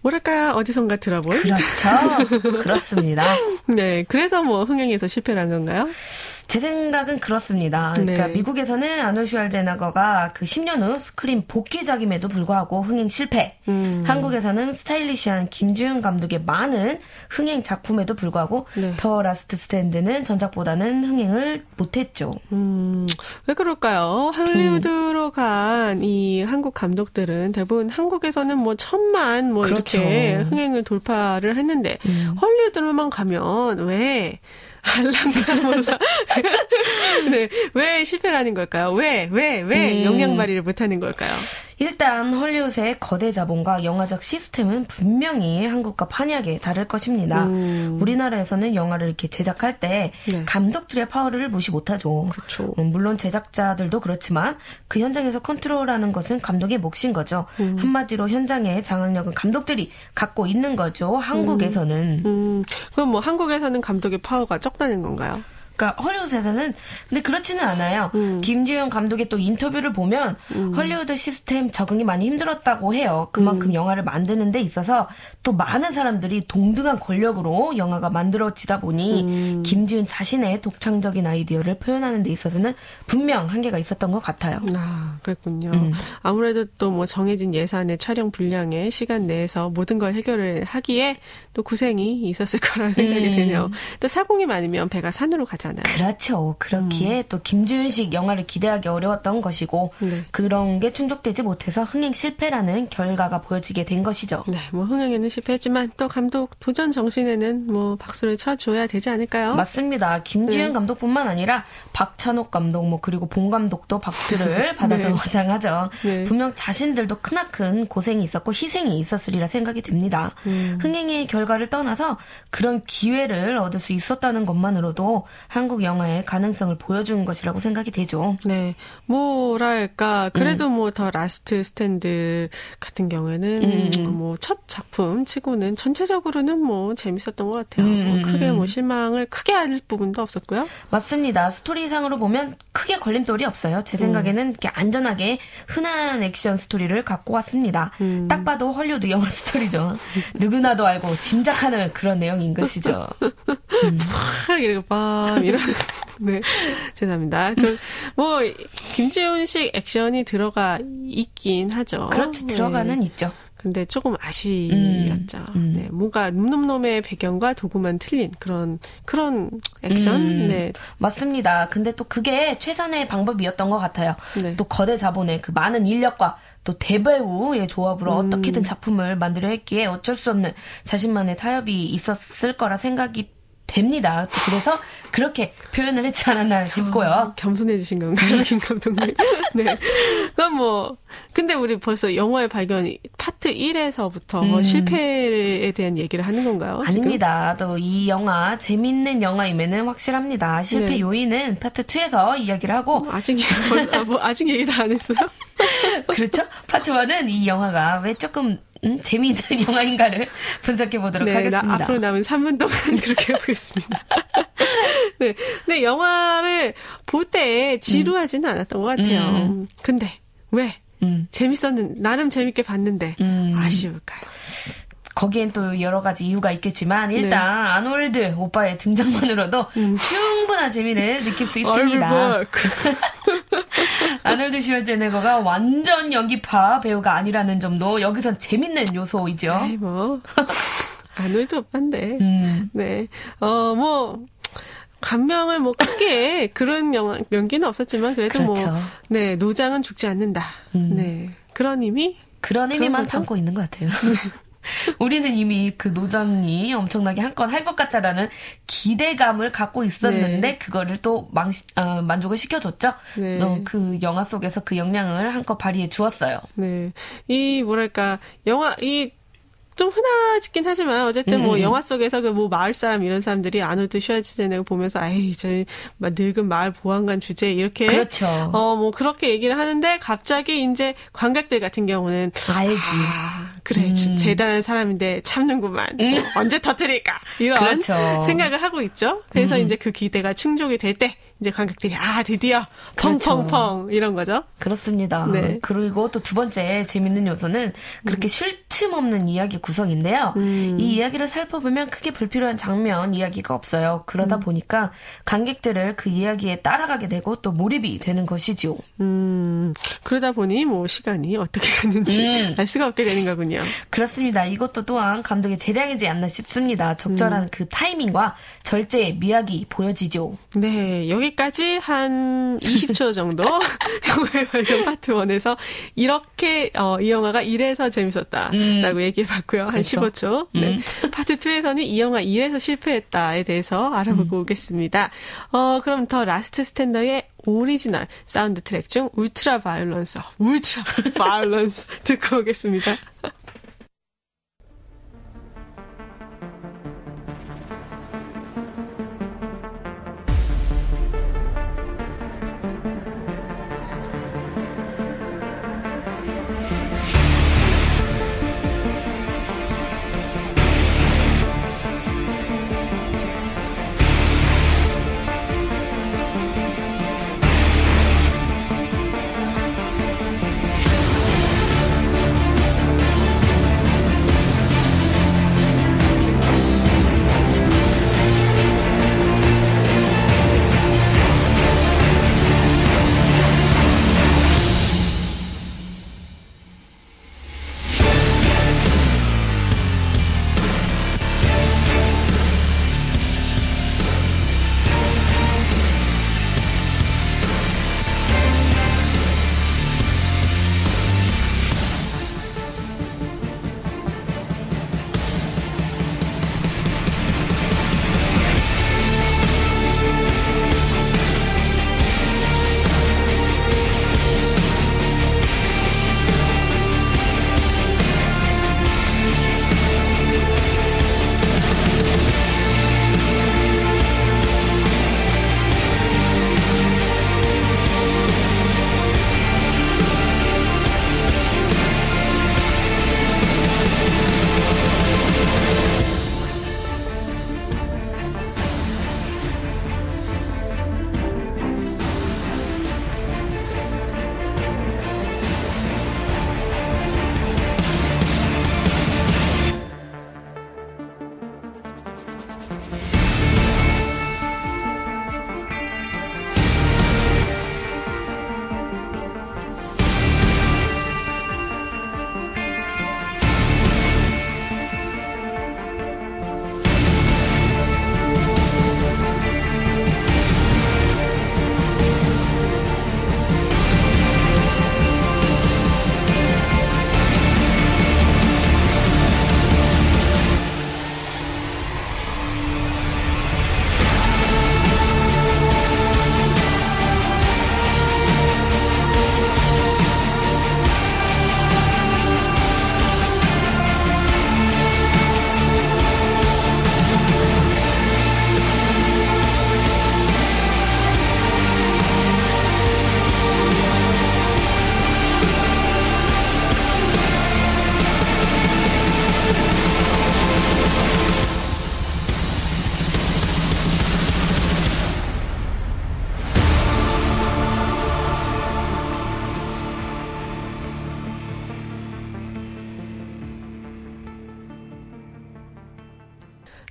뭐랄까요? 어디선가 들어본? 그렇죠. 그렇습니다. 네, 그래서 뭐 흥행에서 실패를 한 건가요? 제 생각은 그렇습니다. 그러니까 미국에서는 아놀드 슈왈제네거가 그 10년 후 스크린 복귀작임에도 불구하고 흥행 실패. 한국에서는 스타일리시한 김지훈 감독의 많은 흥행 작품에도 불구하고 더 라스트 스탠드는 전작보다는 흥행을 못했죠. 왜 그럴까요? 할리우드로 간 이 한국 감독들은 대부분 한국에서는 뭐 1000만 뭐 그렇죠. 이렇게 흥행을 돌파를 했는데 헐리우드로만 가면 왜 알랑가 몰라. 네, 왜 실패를 하는 걸까요? 왜 역량 발휘를 못하는 걸까요? 일단 헐리우드의 거대 자본과 영화적 시스템은 분명히 한국과 판이하게 다를 것입니다. 우리나라에서는 영화를 이렇게 제작할 때 감독들의 파워를 무시 못하죠. 그렇죠. 물론 제작자들도 그렇지만 그 현장에서 컨트롤하는 것은 감독의 몫인 거죠. 한마디로 현장의 장악력은 감독들이 갖고 있는 거죠. 한국에서는. 그럼 뭐 한국에서는 감독의 파워가 적다는 건가요? 그러니까 헐리우드에서는 근데 그렇지는 않아요. 김지훈 감독의 또 인터뷰를 보면 헐리우드 시스템 적응이 많이 힘들었다고 해요. 그만큼 영화를 만드는 데 있어서 또 많은 사람들이 동등한 권력으로 영화가 만들어지다 보니 김지훈 자신의 독창적인 아이디어를 표현하는 데 있어서는 분명 한계가 있었던 것 같아요. 아, 그랬군요. 아무래도 또 뭐 정해진 예산의 촬영 분량에 시간 내에서 모든 걸 해결을 하기에 또 고생이 있었을 거라는 생각이 드네요. 또 사공이 많으면 배가 산으로 가잖아요. 그렇죠. 그렇기에 또 김지훈식 영화를 기대하기 어려웠던 것이고 그런 게 충족되지 못해서 흥행 실패라는 결과가 보여지게 된 것이죠. 네, 뭐 흥행에는 실패했지만 또 감독 도전 정신에는 뭐 박수를 쳐줘야 되지 않을까요? 맞습니다. 김지훈 감독뿐만 아니라 박찬욱 감독 뭐 그리고 봉 감독도 박수를 받아서 마땅하죠. 분명 자신들도 크나큰 고생이 있었고 희생이 있었으리라 생각이 듭니다. 흥행의 결과를 떠나서 그런 기회를 얻을 수 있었다는 것만으로도 한국 영화의 가능성을 보여준 것이라고 생각이 되죠. 네. 뭐랄까, 그래도 뭐 더 라스트 스탠드 같은 경우에는 뭐 첫 작품 치고는 전체적으로는 뭐 재밌었던 것 같아요. 뭐 크게 뭐 실망을 크게 할 부분도 없었고요. 맞습니다. 스토리상으로 보면 크게 걸림돌이 없어요. 제 생각에는 이렇게 안전하게 흔한 액션 스토리를 갖고 왔습니다. 딱 봐도 헐리우드 영화 스토리죠. 누구나도 알고 짐작하는 그런 내용인 것이죠. 막 이렇게 이런. 네, 죄송합니다. 뭐 김지훈식 액션이 들어가 있긴 하죠. 그렇지, 들어가는 있죠. 근데 조금 아쉬웠죠. 네, 뭔가 놈놈놈의 배경과 도구만 틀린 그런 액션. 네, 맞습니다. 근데 또 그게 최선의 방법이었던 것 같아요. 네. 또 거대 자본의 그 많은 인력과 또 대배우의 조합으로 어떻게든 작품을 만들려 했기에 어쩔 수 없는 자신만의 타협이 있었을 거라 생각이 됩니다. 그래서 그렇게 표현을 했지 않았나 싶고요. 겸손해지신 건가요, 김 감독님? 네. 그럼 뭐, 근데 우리 벌써 영화의 발견 파트 1에서부터 실패에 대한 얘기를 하는 건가요? 아닙니다. 또 이 영화, 재밌는 영화임에는 확실합니다. 실패 네. 요인은 파트 2에서 이야기를 하고. 아직 얘기 다 안 했어요? 그렇죠? 파트 1은 이 영화가 왜 조금 재미있는 영화인가를 분석해 보도록 하겠습니다. 앞으로 남은 3분 동안 그렇게 해보겠습니다. 네, 근데 영화를 볼 때 지루하지는 않았던 것 같아요. 근데 왜 나름 재밌게 봤는데 아쉬울까요? 거기엔 또 여러 가지 이유가 있겠지만 일단 아놀드 오빠의 등장만으로도 충분한 재미를 느낄 수 있습니다. 아놀드 슈왈제네거가 완전 연기파 배우가 아니라는 점도 여기선 재밌는 요소이죠. 아이 뭐 아놀드 오빠인데. 네. 뭐 감명을 뭐 크게 그런 연기는 없었지만 그래도 그렇죠. 뭐 네, 노장은 죽지 않는다. 네. 그런 의미만 담고 있는 것 같아요. 우리는 이미 그 노장이 엄청나게 한 건 할 것 같다라는 기대감을 갖고 있었는데 그거를 또 만족을 시켜줬죠. 네. 그 영화 속에서 그 역량을 한껏 발휘해 주었어요. 네, 이 뭐랄까 좀 흔하긴 하지만 어쨌든 뭐 영화 속에서 그 뭐 마을 사람 이런 사람들이 아놀드 슈왈제네거 보면서 저희 늙은 마을 보안관 주제 이렇게 그렇죠. 뭐 그렇게 얘기를 하는데 갑자기 이제 관객들 같은 경우는 알지. 그래 대단한 사람인데 참는구만. 언제 터뜨릴까 이런 그렇죠. 생각을 하고 있죠. 그래서 이제 그 기대가 충족이 될 때 이제 관객들이 드디어 펑펑펑 그렇죠. 이런 거죠. 그렇습니다. 네. 그리고 또 두 번째 재밌는 요소는 그렇게 쉴 틈 없는 이야기 구성인데요. 이 이야기를 살펴보면 크게 불필요한 장면 이야기가 없어요. 그러다 보니까 관객들을 그 이야기에 따라가게 되고 또 몰입이 되는 것이죠. 그러다 보니 뭐 시간이 어떻게 가는지 알 수가 없게 되는 거군요. 그렇습니다. 이것도 또한 감독의 재량이지 않나 싶습니다. 적절한 그 타이밍과 절제의 미학이 보여지죠. 네, 여기까지 한 20초 정도 영화의 발견 파트 1에서 이렇게 이 영화가 이래서 재밌었다라고 얘기해봤고요. 한 그렇죠. 15초. 네. 파트 2에서는 이 영화 이래서 실패했다에 대해서 알아보고 오겠습니다. 그럼 더 라스트 스탠더의 오리지널 사운드 트랙 중 울트라 바이올런스 듣고 오겠습니다.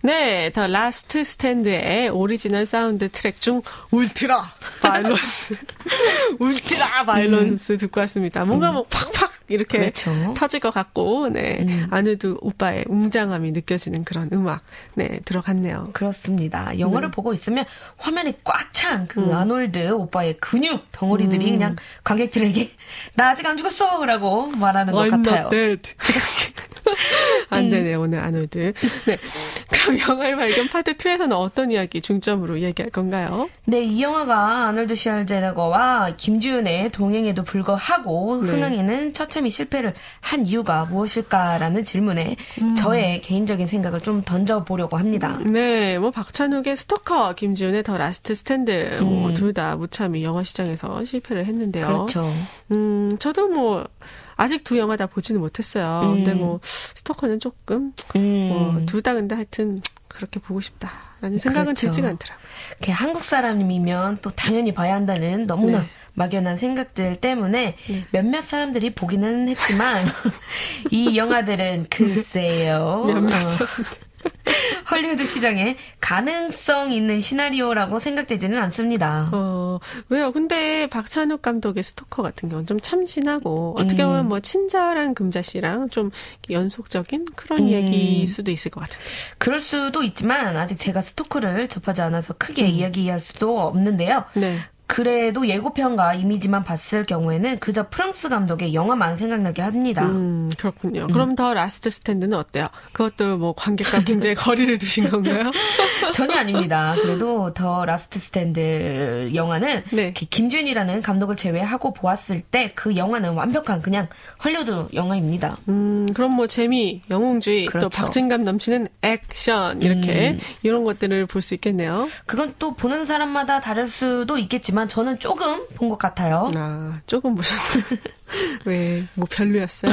네, 더 라스트 스탠드의 오리지널 사운드 트랙 중 울트라 바이런스 울트라 바이런스 듣고 왔습니다. 뭔가 뭐 팍팍 이렇게 그렇죠. 터질 것 같고, 네, 아누드 오빠의 웅장함이 느껴지는 그런 음악, 네, 들어갔네요. 그렇습니다. 영화를 보고 있으면 화면에 꽉 찬 그 아놀드 오빠의 근육 덩어리들이 그냥 관객들에게 나 아직 안 죽었어라고 말하는 것 I'm 같아요. not dead. 안 되네, 오늘 아놀드. 네. 그럼 영화의 발견 파트 2에서는 어떤 이야기 중점으로 얘기할 건가요? 네, 이 영화가 아놀드 슈왈제네거와 김주윤의 동행에도 불구하고 네. 흥행에는 처참히 실패를 한 이유가 무엇일까라는 질문에 저의 개인적인 생각을 좀 던져보려고 합니다. 네, 뭐 박찬욱의 스토커, 김지훈의 더 라스트 스탠드, 뭐 둘 다 무참히 영화 시장에서 실패를 했는데요. 그렇죠. 저도 뭐 아직 두 영화 다 보지는 못했어요. 근데 뭐 스토커는 조금 둘 다 근데 하여튼 그렇게 보고 싶다라는 생각은 그렇죠. 들지가 않더라고요. 한국 사람이면 또 당연히 봐야 한다는 너무나 네. 막연한 생각들 때문에 몇몇 사람들이 보기는 했지만 이 영화들은 글쎄요. 몇몇 사람들. 헐리우드 시장에 가능성 있는 시나리오라고 생각되지는 않습니다. 왜요? 근데 박찬욱 감독의 스토커 같은 경우는 좀 참신하고 어떻게 보면 뭐 친절한 금자씨랑 좀 연속적인 그런 이야기일 수도 있을 것 같아요. 그럴 수도 있지만 아직 제가 스토커를 접하지 않아서 크게 이야기할 수도 없는데요. 네. 그래도 예고편과 이미지만 봤을 경우에는 그저 프랑스 감독의 영화만 생각나게 합니다. 그렇군요. 그럼 더 라스트 스탠드는 어때요? 그것도 뭐 관객과 굉장히 거리를 두신 건가요? 전혀 아닙니다. 그래도 더 라스트 스탠드 영화는 네. 김준이라는 감독을 제외하고 보았을 때 그 영화는 완벽한 그냥 헐리우드 영화입니다. 그럼 뭐 재미, 영웅주의, 그렇죠. 또 박진감 넘치는 액션 이렇게 이런 것들을 볼 수 있겠네요. 그건 또 보는 사람마다 다를 수도 있겠지만 저는 조금 본 것 같아요. 아, 조금 보셨나요? 왜, 뭐 별로였어요?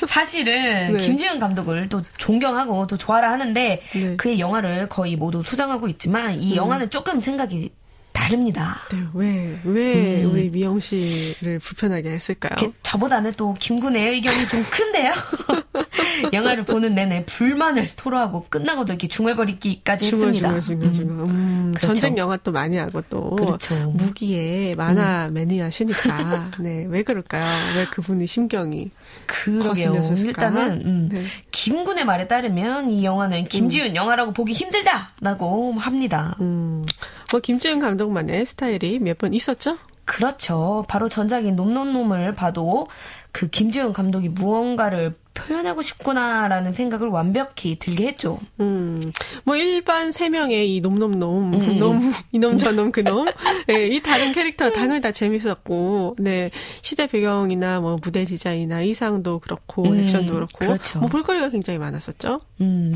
사실은 네. 김지은 감독을 또 존경하고 또 좋아라 하는데 네. 그의 영화를 거의 모두 수장하고 있지만 이 영화는 조금 생각이 다릅니다. 네, 왜 우리 미영 씨를 불편하게 했을까요? 저보다는 또 김군의 의견이 좀 큰데요. 영화를 보는 내내 불만을 토로하고 끝나고도 이렇게 중얼거리기까지 했습니다. 그렇죠. 전쟁 영화 또 많이 하고 또 그렇죠. 무기에 만화 매니아시니까 네, 왜 그럴까요? 왜 그분이 심경이 그러게요. 거슬렸을까? 일단은 네. 김군의 말에 따르면 이 영화는 김지은 영화라고 보기 힘들다라고 합니다. 뭐 김지은 감독만의 스타일이 몇 번 있었죠? 그렇죠. 바로 전작인 놈놈놈을 봐도 그 김지은 감독이 무언가를 표현하고 싶구나라는 생각을 완벽히 들게 했죠. 뭐 일반 세 명의 이 놈놈놈, 놈, 이놈 저놈 그놈, 네, 이 다른 캐릭터 당연히 다 재밌었고, 네 시대 배경이나 뭐 무대 디자인이나 의상도 그렇고 액션도 그렇고, 그렇죠. 뭐 볼거리가 굉장히 많았었죠.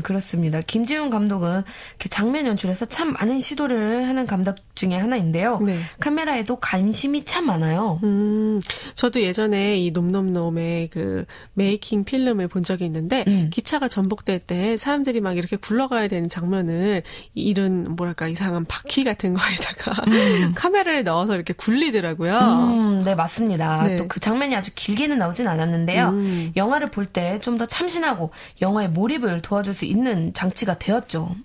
그렇습니다. 김지훈 감독은 장면 연출에서 참 많은 시도를 하는 감독 중에 하나인데요. 네. 카메라에도 관심이 참 많아요. 저도 예전에 이 놈놈놈의 그 메이킹 필름을 본 적이 있는데 기차가 전복될 때 사람들이 막 이렇게 굴러가야 되는 장면을 이런 뭐랄까 이상한 바퀴 같은 거에다가 카메라를 넣어서 이렇게 굴리더라고요. 네, 맞습니다. 네. 또 그 장면이 아주 길게는 나오진 않았는데요. 영화를 볼 때 좀 더 참신하고 영화의 몰입을 도와줄 수 있는 장치가 되었죠.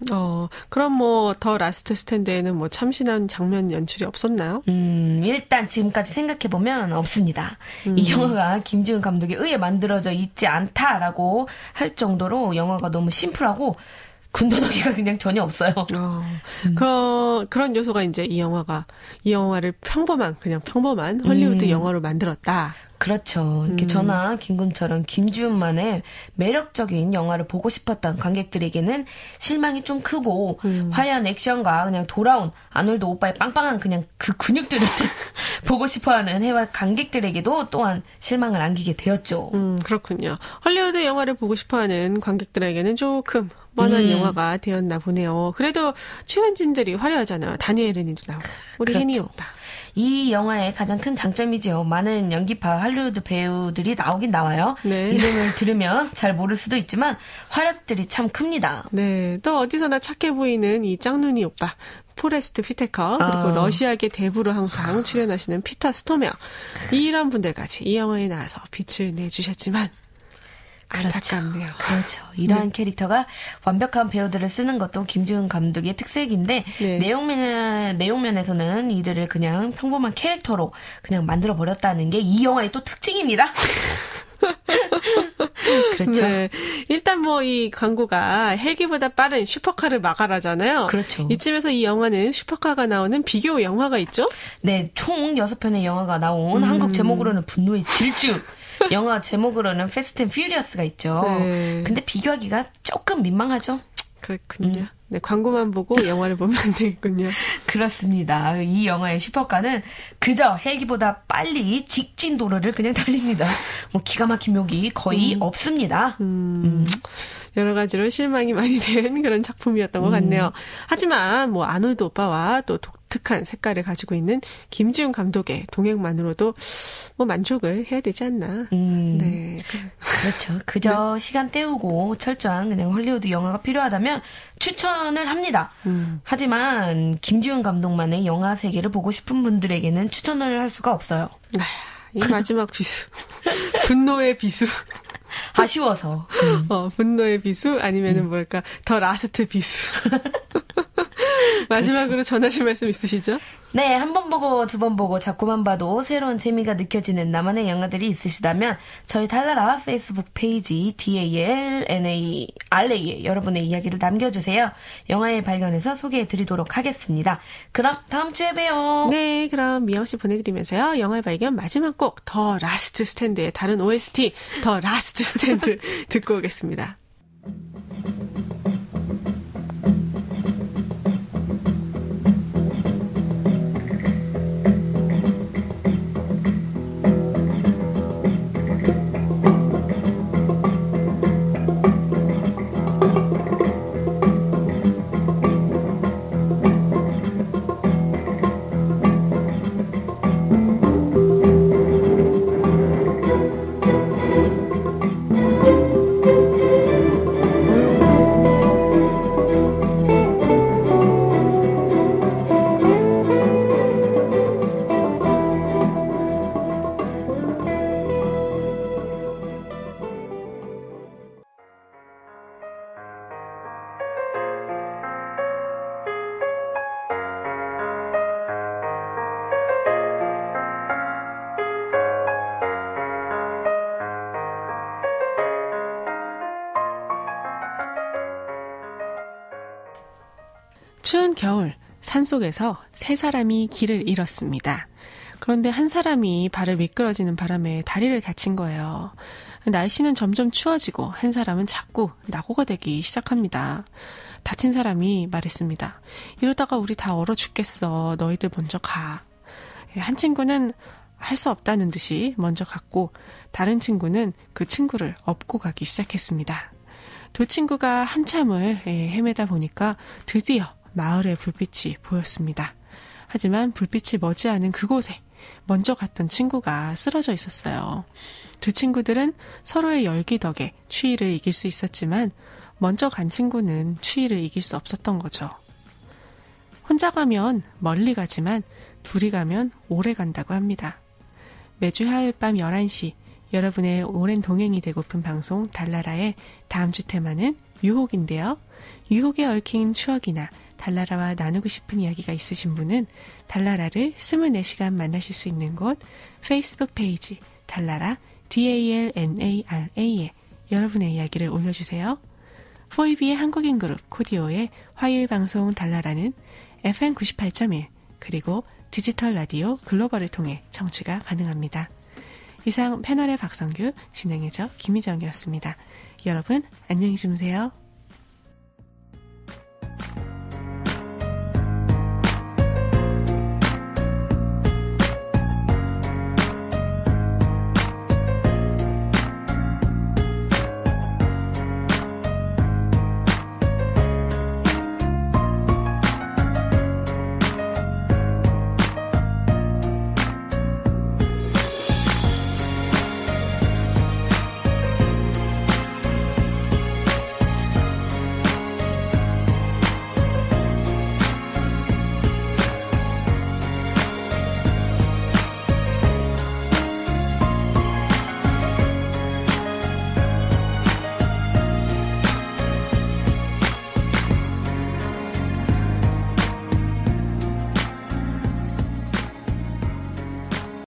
그럼 뭐 더 라스트 스탠드에는 뭐 참신한 장면 연출이 없었나요? 일단 지금까지 생각해보면 없습니다. 이 영화가 김지훈 감독에 의해 만들어져 있지 않다라고 할 정도로 영화가 너무 심플하고 군더더기가 그냥 전혀 없어요. 그런 요소가 이제 이 영화를 그냥 평범한 헐리우드 영화로 만들었다. 그렇죠. 이렇게 저나 김군처럼 김지훈만의 매력적인 영화를 보고 싶었던 관객들에게는 실망이 좀 크고 화려한 액션과 그냥 돌아온 아놀드 오빠의 빵빵한 그냥 그 근육들을 보고 싶어하는 해외 관객들에게도 또한 실망을 안기게 되었죠. 그렇군요. 헐리우드 영화를 보고 싶어하는 관객들에게는 조금 뻔한 영화가 되었나 보네요. 그래도 출연진들이 화려하잖아요. 다니엘 레니도 나오고 우리 그렇죠. 해니 오빠. 이 영화의 가장 큰 장점이죠. 많은 연기파 할리우드 배우들이 나오긴 나와요. 네. 이름을 들으면 잘 모를 수도 있지만 활약들이 참 큽니다. 네, 또 어디서나 착해 보이는 이 짱눈이 오빠. 포레스트 휘테커 그리고 러시아계 대부로 항상 출연하시는 피터 스토메어 이런 분들까지 이 영화에 나와서 빛을 내주셨지만 안타깝네요. 그렇죠. 이러한 캐릭터가 완벽한 배우들을 쓰는 것도 김지훈 감독의 특색인데 네. 내용면에서는 이들을 그냥 평범한 캐릭터로 그냥 만들어 버렸다는 게 이 영화의 또 특징입니다. 그렇죠. 네. 일단 뭐 이 광고가 헬기보다 빠른 슈퍼카를 막아라잖아요. 그렇죠. 이쯤에서 이 영화는 슈퍼카가 나오는 비교 영화가 있죠? 네, 총 6편의 영화가 나온 한국 제목으로는 분노의 질주, 영화 제목으로는 패스트 앤 퓨리어스가 있죠. 네. 근데 비교하기가 조금 민망하죠. 그렇군요. 네, 광고만 보고 영화를 보면 안 되겠군요. 그렇습니다. 이 영화의 슈퍼카는 그저 헬기보다 빨리 직진 도로를 그냥 달립니다. 뭐 기가 막힌 묘기 거의 없습니다. 여러 가지로 실망이 많이 된 그런 작품이었던 것 같네요. 하지만 뭐 아놀드 오빠와 또 독특한 색깔을 가지고 있는 김지훈 감독의 동행만으로도 뭐 만족을 해야 되지 않나. 네. 그렇죠. 그저 시간 때우고 철저한 그냥 헐리우드 영화가 필요하다면 추천을 합니다. 하지만 김지훈 감독만의 영화 세계를 보고 싶은 분들에게는 추천을 할 수가 없어요. 이 마지막 비수. 분노의 비수. 아쉬워서. 분노의 비수 아니면은 뭐랄까 더 라스트 비수. 마지막으로 전하실 말씀 있으시죠? 네, 한 번 보고 두 번 보고 자꾸만 봐도 새로운 재미가 느껴지는 나만의 영화들이 있으시다면 저희 달라라 페이스북 페이지 DALNARA에 여러분의 이야기를 남겨주세요. 영화의 발견에서 소개해드리도록 하겠습니다. 그럼 다음 주에 봬요. 네, 그럼 미영 씨 보내드리면서요. 영화의 발견 마지막 곡 더 라스트 스탠드의 다른 OST 더 라스트 스탠드 듣고 오겠습니다. 추운 겨울, 산속에서 세 사람이 길을 잃었습니다. 그런데 한 사람이 발을 미끄러지는 바람에 다리를 다친 거예요. 날씨는 점점 추워지고 한 사람은 자꾸 낙오가 되기 시작합니다. 다친 사람이 말했습니다. 이러다가 우리 다 얼어 죽겠어. 너희들 먼저 가. 한 친구는 할 수 없다는 듯이 먼저 갔고 다른 친구는 그 친구를 업고 가기 시작했습니다. 두 친구가 한참을 헤매다 보니까 드디어 마을의 불빛이 보였습니다. 하지만 불빛이 머지않은 그곳에 먼저 갔던 친구가 쓰러져 있었어요. 두 친구들은 서로의 열기 덕에 추위를 이길 수 있었지만 먼저 간 친구는 추위를 이길 수 없었던 거죠. 혼자 가면 멀리 가지만 둘이 가면 오래 간다고 합니다. 매주 화요일 밤 11시 여러분의 오랜 동행이 되고픈 방송 달라라의 다음 주 테마는 유혹인데요. 유혹에 얽힌 추억이나 달라라와 나누고 싶은 이야기가 있으신 분은 달라라를 24시간 만나실 수 있는 곳 페이스북 페이지 달라라 DALNARA에 여러분의 이야기를 올려주세요. 4EB의 한국인 그룹 코디오의 화요일 방송 달라라는 FM 98.1 그리고 디지털 라디오 글로벌을 통해 청취가 가능합니다. 이상 패널의 박성규, 진행해줘 김희정이었습니다. 여러분 안녕히 주무세요.